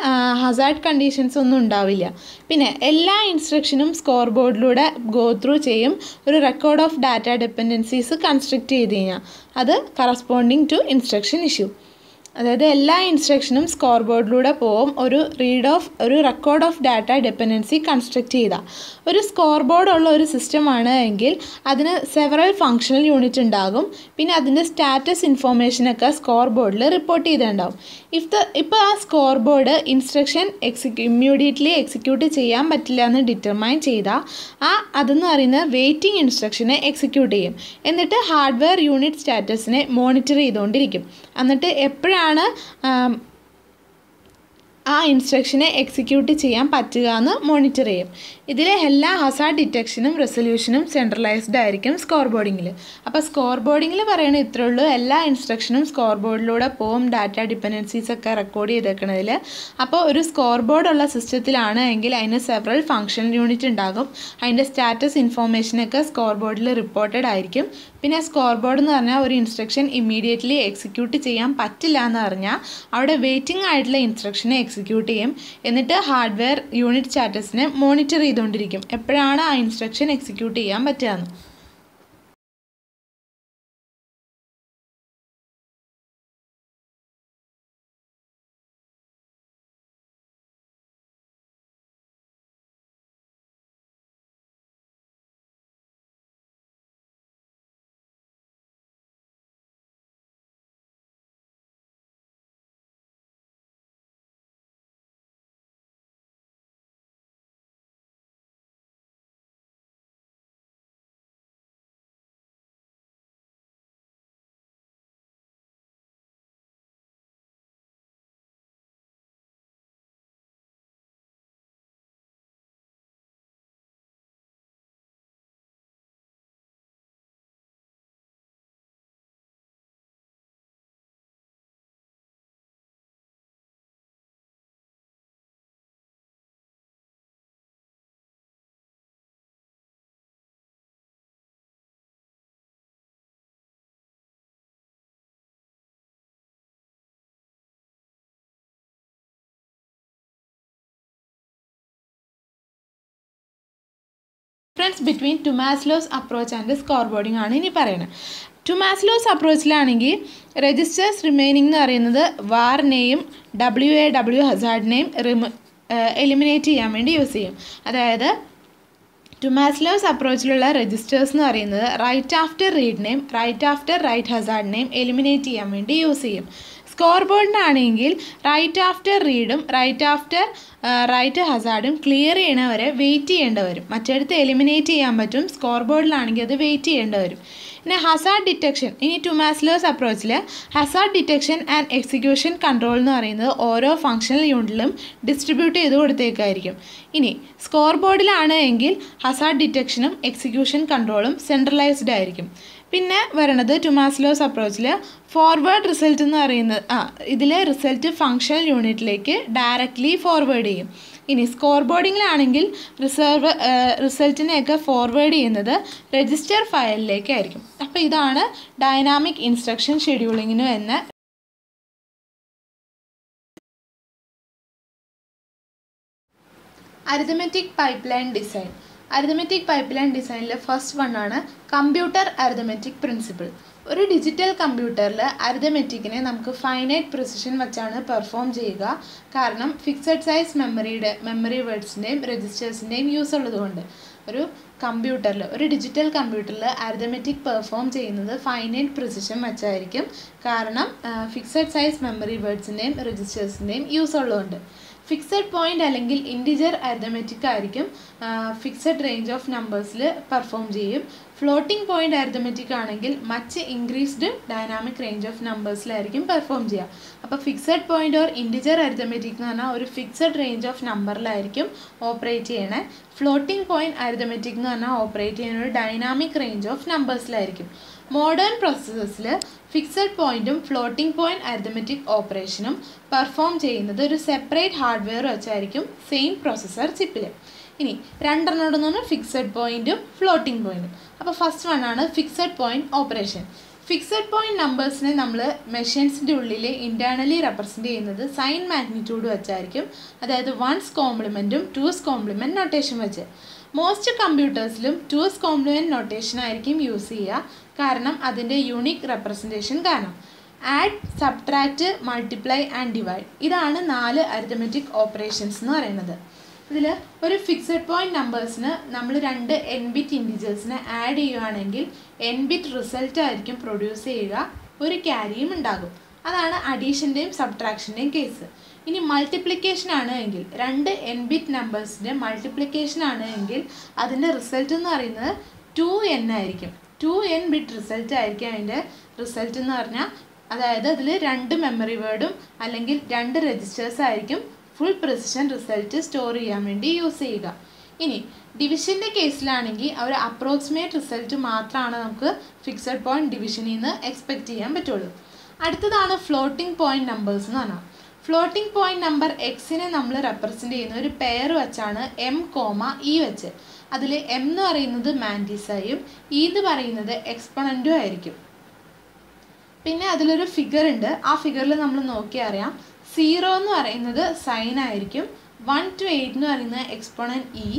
ഹസാർഡ് കണ്ടീഷൻസ് ഒന്നും ഉണ്ടാവില്ല. പിന്നെ എല്ലാ ഇൻസ്ട്രക്ഷനും സ്കോർ ബോർഡിലൂടെ ഗോ ത്രൂ ചെയ്യും. ഒരു record of data dependencies construct ചെയ്ത് കഴിഞ്ഞാൽ അത് കറസ്പോണ്ടിങ് ടു ഇൻസ്ട്രക്ഷൻ ഇഷ്യൂ. അതായത് എല്ലാ ഇൻസ്ട്രക്ഷനും സ്കോർ ബോർഡിലൂടെ പോവും. ഒരു record of data dependency construct ചെയ്താൽ ഒരു സ്കോർ ബോർഡുള്ള ഒരു സിസ്റ്റമാണ് എങ്കിൽ അതിന് സെവറൽ ഫങ്ഷണൽ യൂണിറ്റ് ഉണ്ടാകും. പിന്നെ അതിൻ്റെ സ്റ്റാറ്റസ് ഇൻഫോർമേഷനൊക്കെ സ്കോർ ബോർഡിൽ റിപ്പോർട്ട് ചെയ്തിട്ടുണ്ടാവും. ഇപ്പോൾ ആ score board instruction immediately execute ചെയ്യാൻ പറ്റില്ല എന്ന് ഡിറ്റർമൈൻ ചെയ്താൽ അതെന്ന് പറയുന്നത് വെയിറ്റിംഗ് ഇൻസ്ട്രക്ഷനെ എക്സിക്യൂട്ട് ചെയ്യും. എന്നിട്ട് ഹാർഡ്വെയർ യൂണിറ്റ് സ്റ്റാറ്റസിനെ മോണിറ്റർ ചെയ്തുകൊണ്ടിരിക്കും. എന്നിട്ട് എപ്പോഴാണ് ആ ഇൻസ്ട്രക്ഷനെ എക്സിക്യൂട്ട് ചെയ്യാൻ പറ്റുക എന്ന് മോണിറ്റർ ചെയ്യും. ഇതിലെ എല്ലാ ഹസാർഡ് ഡിറ്റക്ഷനും റെസൊല്യൂഷനും സെൻട്രലൈസ്ഡ് ആയിരിക്കും സ്കോർ ബോർഡിങ്ങിൽ. അപ്പോൾ സ്കോർ ബോർഡിങ്ങിൽ പറയുന്നത് ഇത്രേ ഉള്ളൂ. എല്ലാ ഇൻസ്ട്രക്ഷനും സ്കോർ ബോർഡിലൂടെ പോവും ഡാറ്റ ഡിപ്പെൻഡൻസീസ് ഒക്കെ റെക്കോർഡ് ചെയ്തേക്കണതിൽ. അപ്പോൾ ഒരു സ്കോർ ബോർഡുള്ള സിസ്റ്റത്തിലാണ് എങ്കിൽ അതിന് സെവറൽ ഫങ്ഷണൽ യൂണിറ്റ് ഉണ്ടാകും. അതിൻ്റെ സ്റ്റാറ്റസ് ഇൻഫോർമേഷനൊക്കെ സ്കോർ ബോർഡിൽ റിപ്പോർട്ടഡ് ആയിരിക്കും. പിന്നെ സ്കോർ ബോർഡ് എന്ന് പറഞ്ഞാൽ ഒരു ഇൻസ്ട്രക്ഷൻ ഇമ്മീഡിയറ്റ്ലി എക്സിക്യൂട്ട് ചെയ്യാൻ പറ്റില്ല എന്ന് പറഞ്ഞാൽ അവിടെ വെയിറ്റിംഗ് ആയിട്ടുള്ള ഇൻസ്ട്രക്ഷനെ എക്സിക്യൂട്ട് ചെയ്യും. എന്നിട്ട് ഹാർഡ്വെയർ യൂണിറ്റ് സ്റ്റാറ്റസിനെ മോണിറ്റർ ചെയ്തുകൊണ്ടിരിക്കും എപ്പോഴാണ് ആ ഇൻസ്ട്രക്ഷൻ എക്സിക്യൂട്ട് ചെയ്യാൻ പറ്റുക. Difference between Tomasulo's approach and scoreboarding ആണ് ഇനി പറയുന്നത്. ടുമാസ്ലോസ് അപ്രോച്ചിലാണെങ്കിൽ രജിസ്റ്റേഴ്സ് റിമൈനിങ് എന്ന് പറയുന്നത് വാറിനെയും WAW ഹസാർഡിനെയും എലിമിനേറ്റ് ചെയ്യാൻ വേണ്ടി യൂസ് ചെയ്യും. അതായത് ടുമാസ്ലോസ് അപ്രോച്ചിലുള്ള രജിസ്റ്റേഴ്സ് എന്ന് പറയുന്നത് റൈറ്റ് ആഫ്റ്റർ റീഡിനെയും റൈറ്റ് ആഫ്റ്റർ റൈറ്റ് ഹസാർഡിനെയും എലിമിനേറ്റ് ചെയ്യാൻ വേണ്ടി യൂസ് ചെയ്യും. സ്കോർ ബോർഡിനാണെങ്കിൽ റൈറ്റ് ആഫ്റ്റർ റീഡും റൈറ്റ് ആഫ്റ്റർ റൈറ്റ് ഹസാർഡും ക്ലിയർ ചെയ്യണവരെ വെയിറ്റ് ചെയ്യേണ്ടി വരും. മറ്റടുത്ത് എലിമിനേറ്റ് ചെയ്യാൻ പറ്റും, സ്കോർ ബോർഡിലാണെങ്കിൽ അത് വെയിറ്റ് ചെയ്യേണ്ടി വരും. പിന്നെ ഹസാർഡ് ഡിറ്റക്ഷൻ, ഇനി ടുമാസ്ലോസ് അപ്രോച്ചിൽ hazard detection and execution control എന്ന് പറയുന്നത് ഓരോ ഫങ്ഷണൽ യൂണിറ്റിലും ഡിസ്ട്രിബ്യൂട്ട് ചെയ്ത് കൊടുത്തേക്കായിരിക്കും. ഇനി സ്കോർ ബോർഡിലാണ് എങ്കിൽ ഹസാർഡ് ഡിറ്റക്ഷനും എക്സിക്യൂഷൻ കൺട്രോളും സെൻട്രലൈസ്ഡ് ആയിരിക്കും. പിന്നെ വരണത് ടുമാസ്ലോസ് അപ്രോച്ചിൽ ഫോർവേഡ് റിസൾട്ട് എന്ന് പറയുന്നത് ഇതിലെ റിസൾട്ട് ഫങ്ഷണൽ യൂണിറ്റിലേക്ക് ഡയറക്റ്റ്ലി ഫോർവേഡ് ചെയ്യും. ഇനി സ്കോർ ബോർഡിങ്ങിലാണെങ്കിൽ റിസൾട്ടിനെയൊക്കെ ഫോർവേഡ് ചെയ്യുന്നത് രജിസ്റ്റർ ഫയലിലേക്കായിരിക്കും. അപ്പോൾ ഇതാണ് ഡൈനാമിക് ഇൻസ്ട്രക്ഷൻ ഷെഡ്യൂളിങ്ങിന് എന്ന arithmetic pipeline design. Arithmetic pipeline ഡിസൈനിൽ ഫസ്റ്റ് വണ്ണാണ് കമ്പ്യൂട്ടർ അരിതമെറ്റിക് പ്രിൻസിപ്പിൾ. ഒരു ഡിജിറ്റൽ കമ്പ്യൂട്ടറിൽ അരിതമെറ്റിക്കിനെ നമുക്ക് ഫൈനൈറ്റ് പ്രിസിഷൻ വെച്ചാണ് പെർഫോം ചെയ്യുക. കാരണം ഫിക്സഡ് സൈസ് മെമ്മറി വേർഡ്സിൻ്റെയും രജിസ്റ്റേഴ്സിൻ്റെയും യൂസ് ഉള്ളതുകൊണ്ട് ഒരു ഡിജിറ്റൽ കമ്പ്യൂട്ടറിൽ അരിതമെറ്റിക് പെർഫോം ചെയ്യുന്നത് ഫൈനൈറ്റ് പ്രിസിഷൻ വെച്ചായിരിക്കും. കാരണം ഫിക്സഡ് സൈസ് മെമ്മറി വേർഡ്സിൻ്റെയും രജിസ്റ്റേഴ്സിൻ്റെയും യൂസ് ഉള്ളതുകൊണ്ട്. ഫിക്സഡ് പോയിൻ്റ് അല്ലെങ്കിൽ ഇൻറ്റിജർ അരിതമെറ്റിക് ആയിരിക്കും ഫിക്സഡ് റേഞ്ച് ഓഫ് നമ്പേഴ്സിൽ പെർഫോം ചെയ്യും. ഫ്ലോട്ടിംഗ് പോയിൻ്റ് അരിതമെറ്റിക് ആണെങ്കിൽ much increased dynamic range of നമ്പേഴ്സിലായിരിക്കും പെർഫോം ചെയ്യുക. അപ്പോൾ fixed point or integer arithmetic എന്ന് പറഞ്ഞാൽ ഒരു ഫിക്സഡ് റേഞ്ച് ഓഫ് നമ്പറിലായിരിക്കും ഓപ്പറേറ്റ് ചെയ്യണേ. ഫ്ലോട്ടിംഗ് പോയിൻ്റ് അരിതമെറ്റിക് എന്ന് പറഞ്ഞാൽ ഓപ്പറേറ്റ് ചെയ്യുന്ന ഒരു ഡൈനാമിക് റേഞ്ച് ഓഫ് നമ്പേഴ്സിലായിരിക്കും. മോഡേൺ പ്രോസസ്സേഴ്സിൽ ഫിക്സഡ് പോയിൻറ്റും ഫ്ലോട്ടിംഗ് പോയിൻറ്റ് അരിതമെറ്റിക് ഓപ്പറേഷനും പെർഫോം ചെയ്യുന്നത് ഒരു സെപ്പറേറ്റ് ഹാർഡ്വെയർ വെച്ചായിരിക്കും സെയിം പ്രോസസ്സർ ചിപ്പിൽ. ഇനി രണ്ടെണ്ണോടൊന്നാണ് ഫിക്സഡ് പോയിൻറ്റും ഫ്ലോട്ടിംഗ് പോയിൻറ്റും. അപ്പോൾ ഫസ്റ്റ് വണ്ണാണ് fixed point operation. Fixed point നമ്പേഴ്സിനെ നമ്മൾ മെഷീൻസിൻ്റെ ഉള്ളിൽ ഇൻറ്റേർണലി റെപ്രസെൻറ്റ് ചെയ്യുന്നത് സൈൻ മാഗ്നിറ്റ്യൂഡ് വെച്ചായിരിക്കും. അതായത് 1's കോംപ്ലിമെൻറ്റും 2's കോംപ്ലിമെൻറ്റ് നൊട്ടേഷൻ വെച്ച്. മോസ്റ്റ് കമ്പ്യൂട്ടേഴ്സിലും 2's കോംപ്ലിമെൻറ്റ് നൊട്ടേഷൻ ആയിരിക്കും യൂസ് ചെയ്യുക. കാരണം അതിൻ്റെ യൂണിക് റെപ്രസെൻറ്റേഷൻ കാരണം. Add, subtract, multiply and divide, ഇതാണ് 4 അരിതമെറ്റിക് ഓപ്പറേഷൻസ് എന്ന് പറയുന്നത്. ഇതിൽ ഒരു ഫിക്സഡ് പോയിൻറ്റ് നമ്പേഴ്സിന് നമ്മൾ 2 n-bit ഇൻറ്റിജേഴ്സിനെ ആഡ് ചെയ്യുകയാണെങ്കിൽ n-bit റിസൾട്ട് ആയിരിക്കും പ്രൊഡ്യൂസ് ചെയ്യുക, ഒരു ക്യാരിയും ഉണ്ടാകും. അതാണ് അഡീഷൻ്റെയും സബ്ട്രാക്ഷൻ്റെയും കേസ്. ഇനി മൾട്ടിപ്ലിക്കേഷൻ ആണ് എങ്കിൽ 2 n-bit നമ്പേഴ്സിൻ്റെ മൾട്ടിപ്ലിക്കേഷൻ ആണ് എങ്കിൽ അതിൻ്റെ റിസൾട്ട് എന്ന് പറയുന്നത് 2n ആയിരിക്കും. 2n ബിറ്റ് റിസൾട്ട് ആയിരിക്കും അതിൻ്റെ റിസൾട്ട് എന്ന് പറഞ്ഞാൽ. അതായത് അതിൽ 2 മെമ്മറി വേർഡും അല്ലെങ്കിൽ 2 രജിസ്റ്റേഴ്സ് ആയിരിക്കും ഫുൾ പ്രിസിഷൻ റിസൾട്ട് സ്റ്റോർ ചെയ്യാൻ വേണ്ടി യൂസ് ചെയ്യുക. ഇനി ഡിവിഷൻ്റെ കേസിലാണെങ്കിൽ ഒരു അപ്രോക്സിമേറ്റ് റിസൾട്ട് മാത്രമാണ് നമുക്ക് ഫിക്സഡ് പോയിൻറ്റ് ഡിവിഷനിൽ നിന്ന് എക്സ്പെക്റ്റ് ചെയ്യാൻ പറ്റുള്ളൂ. അടുത്തതാണ് ഫ്ലോട്ടിംഗ് പോയിൻറ്റ് നമ്പേഴ്സ് എന്ന് പറഞ്ഞാൽ. ഫ്ലോട്ടിംഗ് പോയിൻറ്റ് നമ്പർ എക്സിനെ നമ്മൾ റെപ്രസെൻറ്റ് ചെയ്യുന്ന ഒരു പെയർ വെച്ചാണ് M,E വെച്ച്. അതിൽ M എന്ന് പറയുന്നത് മാൻറ്റിസായും E എന്ന് പറയുന്നത് എക്സ്പൊണൻറ്റും ആയിരിക്കും. പിന്നെ അതിലൊരു ഫിഗർ ഉണ്ട്, ആ ഫിഗറിൽ നമ്മൾ നോക്കിയാൽ അറിയാം 0 എന്ന് പറയുന്നത് സൈൻ ആയിരിക്കും, 1 to 8 എന്ന് പറയുന്നത് എക്സ്പൊണൻറ്റ് E,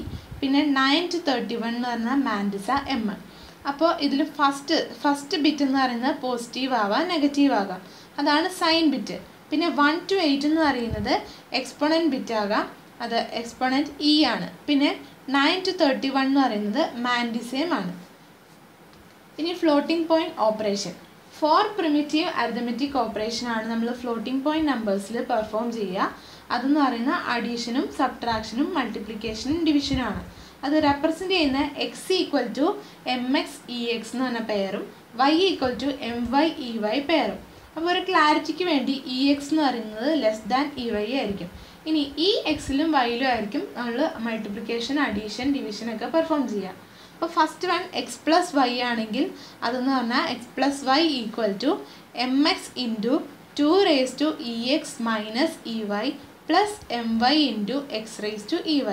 പിന്നെ 9 to 31 എന്ന് പറഞ്ഞാൽ മാൻറ്റിസ M. അപ്പോൾ ഇതിൽ ഫസ്റ്റ് ബിറ്റ് എന്ന് പറയുന്നത് പോസിറ്റീവ് ആവാം നെഗറ്റീവ് ആകാം, അതാണ് സൈൻ ബിറ്റ്. പിന്നെ 1 to 8 എന്ന് പറയുന്നത് എക്സ്പൊണൻറ്റ് ബിറ്റ് ആകാം, അത് എക്സ്പൊണൻറ്റ് E ആണ്. പിന്നെ 9 to 31 എന്ന് പറയുന്നത് മാൻറ്റിസയും ആണ്. ഇനി floating point operation. 4 primitive arithmetic ഓപ്പറേഷനാണ് നമ്മൾ ഫ്ലോട്ടിംഗ് പോയിൻറ്റ് നമ്പേഴ്സിൽ പെർഫോം ചെയ്യുക. അതെന്ന് പറയുന്ന അഡീഷനും സബ്ട്രാക്ഷനും മൾട്ടിപ്ലിക്കേഷനും ഡിവിഷനും ആണ്. അത് റെപ്രസെൻറ്റ് ചെയ്യുന്ന x = mx(ex) എന്ന് പറഞ്ഞ പെയറും y = my(ey) പെയറും. അപ്പോൾ ഒരു ക്ലാരിറ്റിക്ക് വേണ്ടി ex എന്ന് പറയുന്നത് ey ആയിരിക്കും. ഇനി ഈ എക്സിലും വൈയിലും ആയിരിക്കും നമ്മൾ മൾട്ടിപ്ലിക്കേഷൻ, അഡീഷൻ, ഡിവിഷൻ ഒക്കെ പെർഫോം ചെയ്യുക. അപ്പോൾ ഫസ്റ്റ് വൺ x+y ആണെങ്കിൽ അതെന്ന് പറഞ്ഞാൽ x+y = mx × 2^(ex - ey) + my × x^(ey).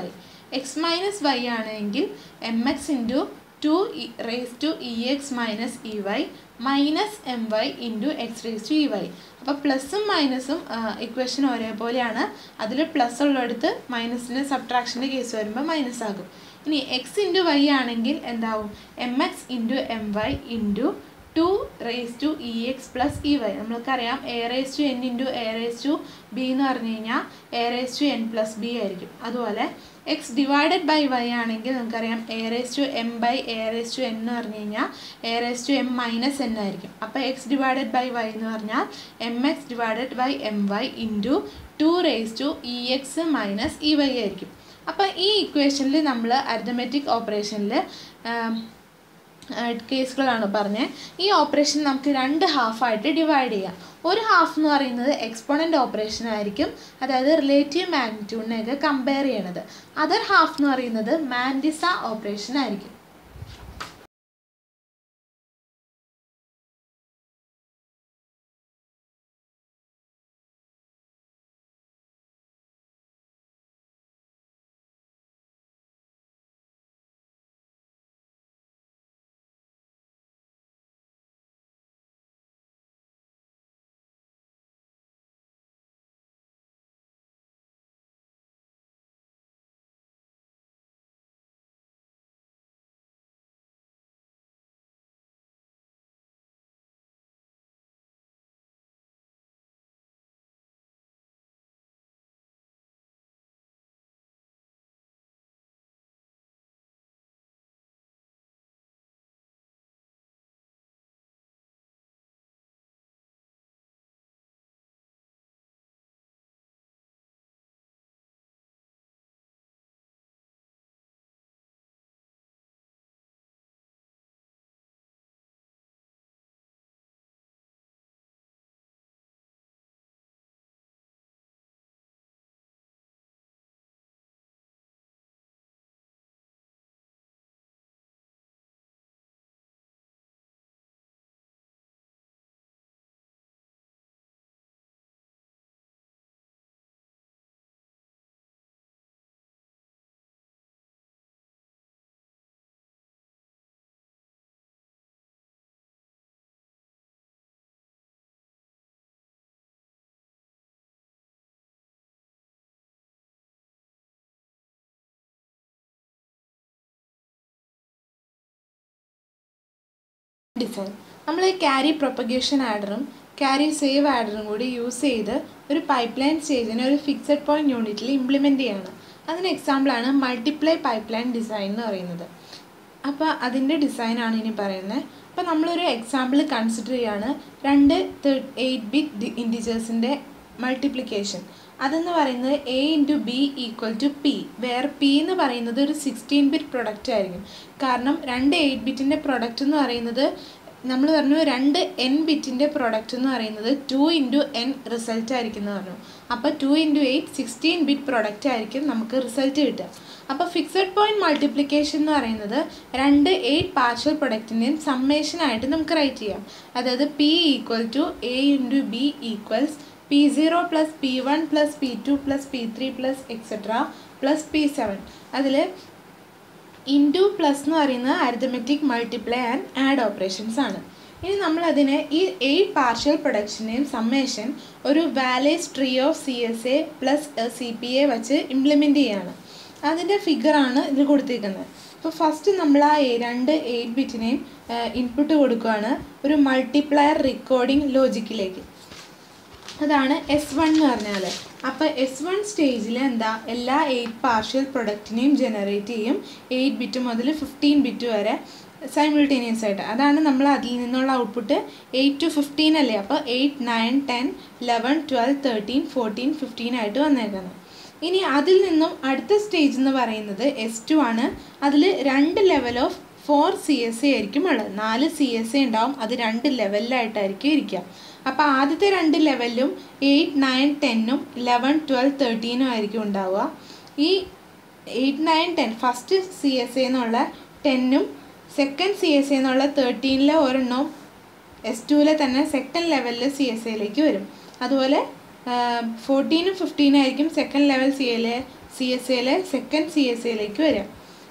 x - y ആണെങ്കിൽ mx × 2^(ex - ey) - my × x^(ey). അപ്പോൾ പ്ലസും മൈനസും ഇക്വേഷൻ ഒരേപോലെയാണ്. അതിൽ പ്ലസ് ഉള്ളിടത്ത് മൈനസിൻ്റെ സബ്ട്രാക്ഷൻ്റെ കേസ് വരുമ്പോൾ മൈനസ് ആകും. ഇനി എക്സ് ഇൻറ്റു വൈ ആണെങ്കിൽ എന്താവും mx into my into 2 raise to ex plus ey. നമ്മൾക്കറിയാം a raise to n into a raise to b എന്ന് പറഞ്ഞു കഴിഞ്ഞാൽ a raise to n plus b ആയിരിക്കും. അതുപോലെ എക്സ് ഡിവൈഡഡ് ബൈ വൈ ആണെങ്കിൽ നമുക്കറിയാം a raise to m by a raise to n എന്ന് പറഞ്ഞു കഴിഞ്ഞാൽ a raise to m minus n ആയിരിക്കും. അപ്പോൾ എക്സ് ഡിവൈഡഡ് ബൈ വൈ എന്ന് പറഞ്ഞാൽ mx divided by my into 2 raise to ex minus ey ആയിരിക്കും. അപ്പോൾ ഈ ഇക്വേഷനിൽ നമ്മൾ അരിത്തമെറ്റിക് ഓപ്പറേഷനിൽ കേസുകളാണ് പറഞ്ഞത്. ഈ ഓപ്പറേഷൻ നമുക്ക് 2 ഹാഫായിട്ട് ഡിവൈഡ് ചെയ്യാം. ഒരു ഹാഫ് എന്ന് പറയുന്നത് എക്സ്പോണൻ്റ് ഓപ്പറേഷൻ ആയിരിക്കും, അതായത് റിലേറ്റീവ് മാഗ്നിറ്റ്യൂഡിനെയൊക്കെ കമ്പയർ ചെയ്യണത്. അതർ ഹാഫ് എന്ന് പറയുന്നത് മാൻഡിസ ഓപ്പറേഷൻ ആയിരിക്കും. ഡിസൈൻ നമ്മൾ ഈ ക്യാരി പ്രൊപ്പഗേഷൻ ആഡറും ക്യാരി സേവ് ആഡറും കൂടി യൂസ് ചെയ്ത് ഒരു പൈപ്പ് ലൈൻ സ്റ്റേജിനെ ഒരു ഫിക്സഡ് പോയിന്റ് യൂണിറ്റിൽ ഇംപ്ലിമെൻറ്റ് ചെയ്യണം. അതിന് എക്സാമ്പിളാണ് മൾട്ടിപ്ലൈ പൈപ്പ് ലൈൻ ഡിസൈൻ എന്ന് പറയുന്നത്. അപ്പോൾ അതിൻ്റെ ഡിസൈനാണ് ഇനി പറയുന്നത്. അപ്പോൾ നമ്മളൊരു എക്സാമ്പിൾ കൺസിഡർ ചെയ്യാണ് 2 8-bit ഇൻറ്റിജേഴ്സിൻ്റെ മൾട്ടിപ്ലിക്കേഷൻ. അതെന്ന് പറയുന്നത് a into B equal to P, where P എന്ന് പറയുന്നത് ഒരു 16-bit പ്രൊഡക്റ്റ് ആയിരിക്കും. കാരണം 2 8-bit പ്രൊഡക്റ്റ് എന്ന് പറയുന്നത് നമ്മൾ പറഞ്ഞു 2 n-bit പ്രൊഡക്റ്റ് എന്ന് പറയുന്നത് 2 ഇൻറ്റു n റിസൾട്ട് ആയിരിക്കും എന്ന് പറഞ്ഞു. അപ്പോൾ 2 ഇൻറ്റു 8 16-bit പ്രൊഡക്റ്റ് ആയിരിക്കും നമുക്ക് റിസൾട്ട് കിട്ടുക. അപ്പോൾ ഫിക്സഡ് പോയിൻറ്റ് മൾട്ടിപ്ലിക്കേഷൻ എന്ന് പറയുന്നത് 2 8 പാർഷ്യൽ പ്രൊഡക്റ്റിൻ്റെയും സമ്മേഷനായിട്ട് നമുക്ക് റൈറ്റ് ചെയ്യാം. അതായത് P equal to a into B equals P0 plus P1 plus P2 plus P3 plus etc. plus P7. അതിൽ ഇൻറ്റു പ്ലസ് എന്ന് പറയുന്നത് arithmetic multiply and add operations ആണ്. ഇനി നമ്മളതിനെ ഈ 8 പാർഷ്യൽ പ്രൊഡക്ഷൻ്റെയും സമ്മേഷൻ ഒരു Wallace tree of CSA plus CPA വെച്ച് ഇംപ്ലിമെൻറ്റ് ചെയ്യാണ്. അതിൻ്റെ ഫിഗറാണ് ഇതിൽ കൊടുത്തിരിക്കുന്നത്. അപ്പോൾ ഫസ്റ്റ് നമ്മൾ ആ 2 8-bitനെയും ഇൻപുട്ട് കൊടുക്കുകയാണ് ഒരു മൾട്ടിപ്ലയർ റെക്കോർഡിംഗ് ലോജിക്കിലേക്ക്. അതാണ് S1 എന്ന് പറഞ്ഞാൽ. അപ്പോൾ S1 സ്റ്റേജിൽ എന്താ എല്ലാ 8 പാർഷ്യൽ പ്രൊഡക്റ്റിനെയും ജനറേറ്റ് ചെയ്യും 8-bit മുതൽ 15-bit വരെ സൈമിൾട്ടേനിയസ് ആയിട്ട്. അതാണ് നമ്മൾ അതിൽ നിന്നുള്ള ഔട്ട്പുട്ട് 8 to 15 അല്ലേ. അപ്പോൾ 8 9 10 11 12 13 14 15 ആയിട്ട് വന്നേക്കുന്നത്. ഇനി അതിൽ നിന്നും അടുത്ത സ്റ്റേജ് എന്ന് പറയുന്നത് S2 ആണ്. അതിൽ 2 ലെവൽ ഓഫ് 4 CSA ആയിരിക്കും ഉള്ളത്. 4 CSA ഉണ്ടാവും, അത് 2 ലെവലിലായിട്ടായിരിക്കും ഇരിക്കുക. അപ്പോൾ ആദ്യത്തെ 2 ലെവലിലും 8 9 10 11 12 13 ആയിരിക്കും ഉണ്ടാവുക. ഈ 8 9 10 ഫസ്റ്റ് CSA എന്നുള്ള 10 സെക്കൻഡ് CSA എന്നുള്ള 13 ഒരെണ്ണവും S2 തന്നെ സെക്കൻഡ് ലെവലിൽ CSAയിലേക്ക് വരും. അതുപോലെ 14 15 ആയിരിക്കും സെക്കൻഡ് ലെവൽ CSAയിലെ സെക്കൻഡ് CSAയിലേക്ക് വരിക.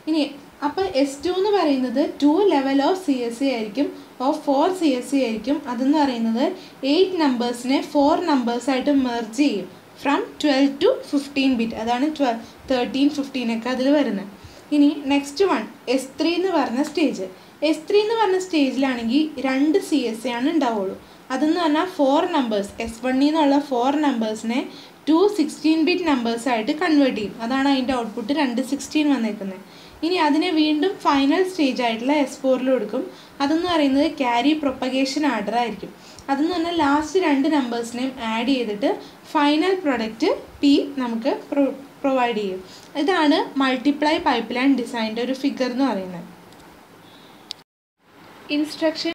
ഇനി അപ്പോൾ S2 എന്ന് പറയുന്നത് 2 ലെവൽ ഓഫ് CSA ആയിരിക്കും, ഓഫ് 4 CSA ആയിരിക്കും. അതെന്ന് പറയുന്നത് 8 നമ്പേഴ്സിനെ 4 നമ്പേഴ്സായിട്ട് മെർജ് ചെയ്യും ഫ്രം 12 to 15-bit. അതാണ് 13 15 ഒക്കെ അതിൽ വരുന്നത്. ഇനി നെക്സ്റ്റ് വൺ S3 എന്ന് പറഞ്ഞ സ്റ്റേജ്. S3 എന്ന് പറഞ്ഞ സ്റ്റേജിലാണെങ്കിൽ 2 CSA ആണ് ഉണ്ടാവുള്ളൂ. അതെന്ന് പറഞ്ഞാൽ 4 നമ്പേഴ്സ് S1 എന്നുള്ള 4 നമ്പേഴ്സിനെ 2 16-bit നമ്പേഴ്സായിട്ട് കൺവേർട്ട് ചെയ്യും. അതാണ് അതിൻ്റെ ഔട്ട്പുട്ട് 216 വന്നേക്കുന്നത്. ഇനി അതിനെ വീണ്ടും ഫൈനൽ സ്റ്റേജ് ആയിട്ടുള്ള S4 കൊടുക്കും. അതെന്ന് പറയുന്നത് ക്യാരി പ്രൊപ്പഗേഷൻ ആർഡർ ആയിരിക്കും. അതെന്ന് പറഞ്ഞാൽ ലാസ്റ്റ് 2 നമ്പേഴ്സിനെയും ആഡ് ചെയ്തിട്ട് ഫൈനൽ പ്രൊഡക്റ്റ് P നമുക്ക് പ്രൊവൈഡ് ചെയ്യും. ഇതാണ് മൾട്ടിപ്ലൈ പൈപ്പ് ലൈൻ ഡിസൈൻ്റെ ഒരു ഫിഗർ എന്ന് പറയുന്നത്. ഇൻസ്ട്രക്ഷൻ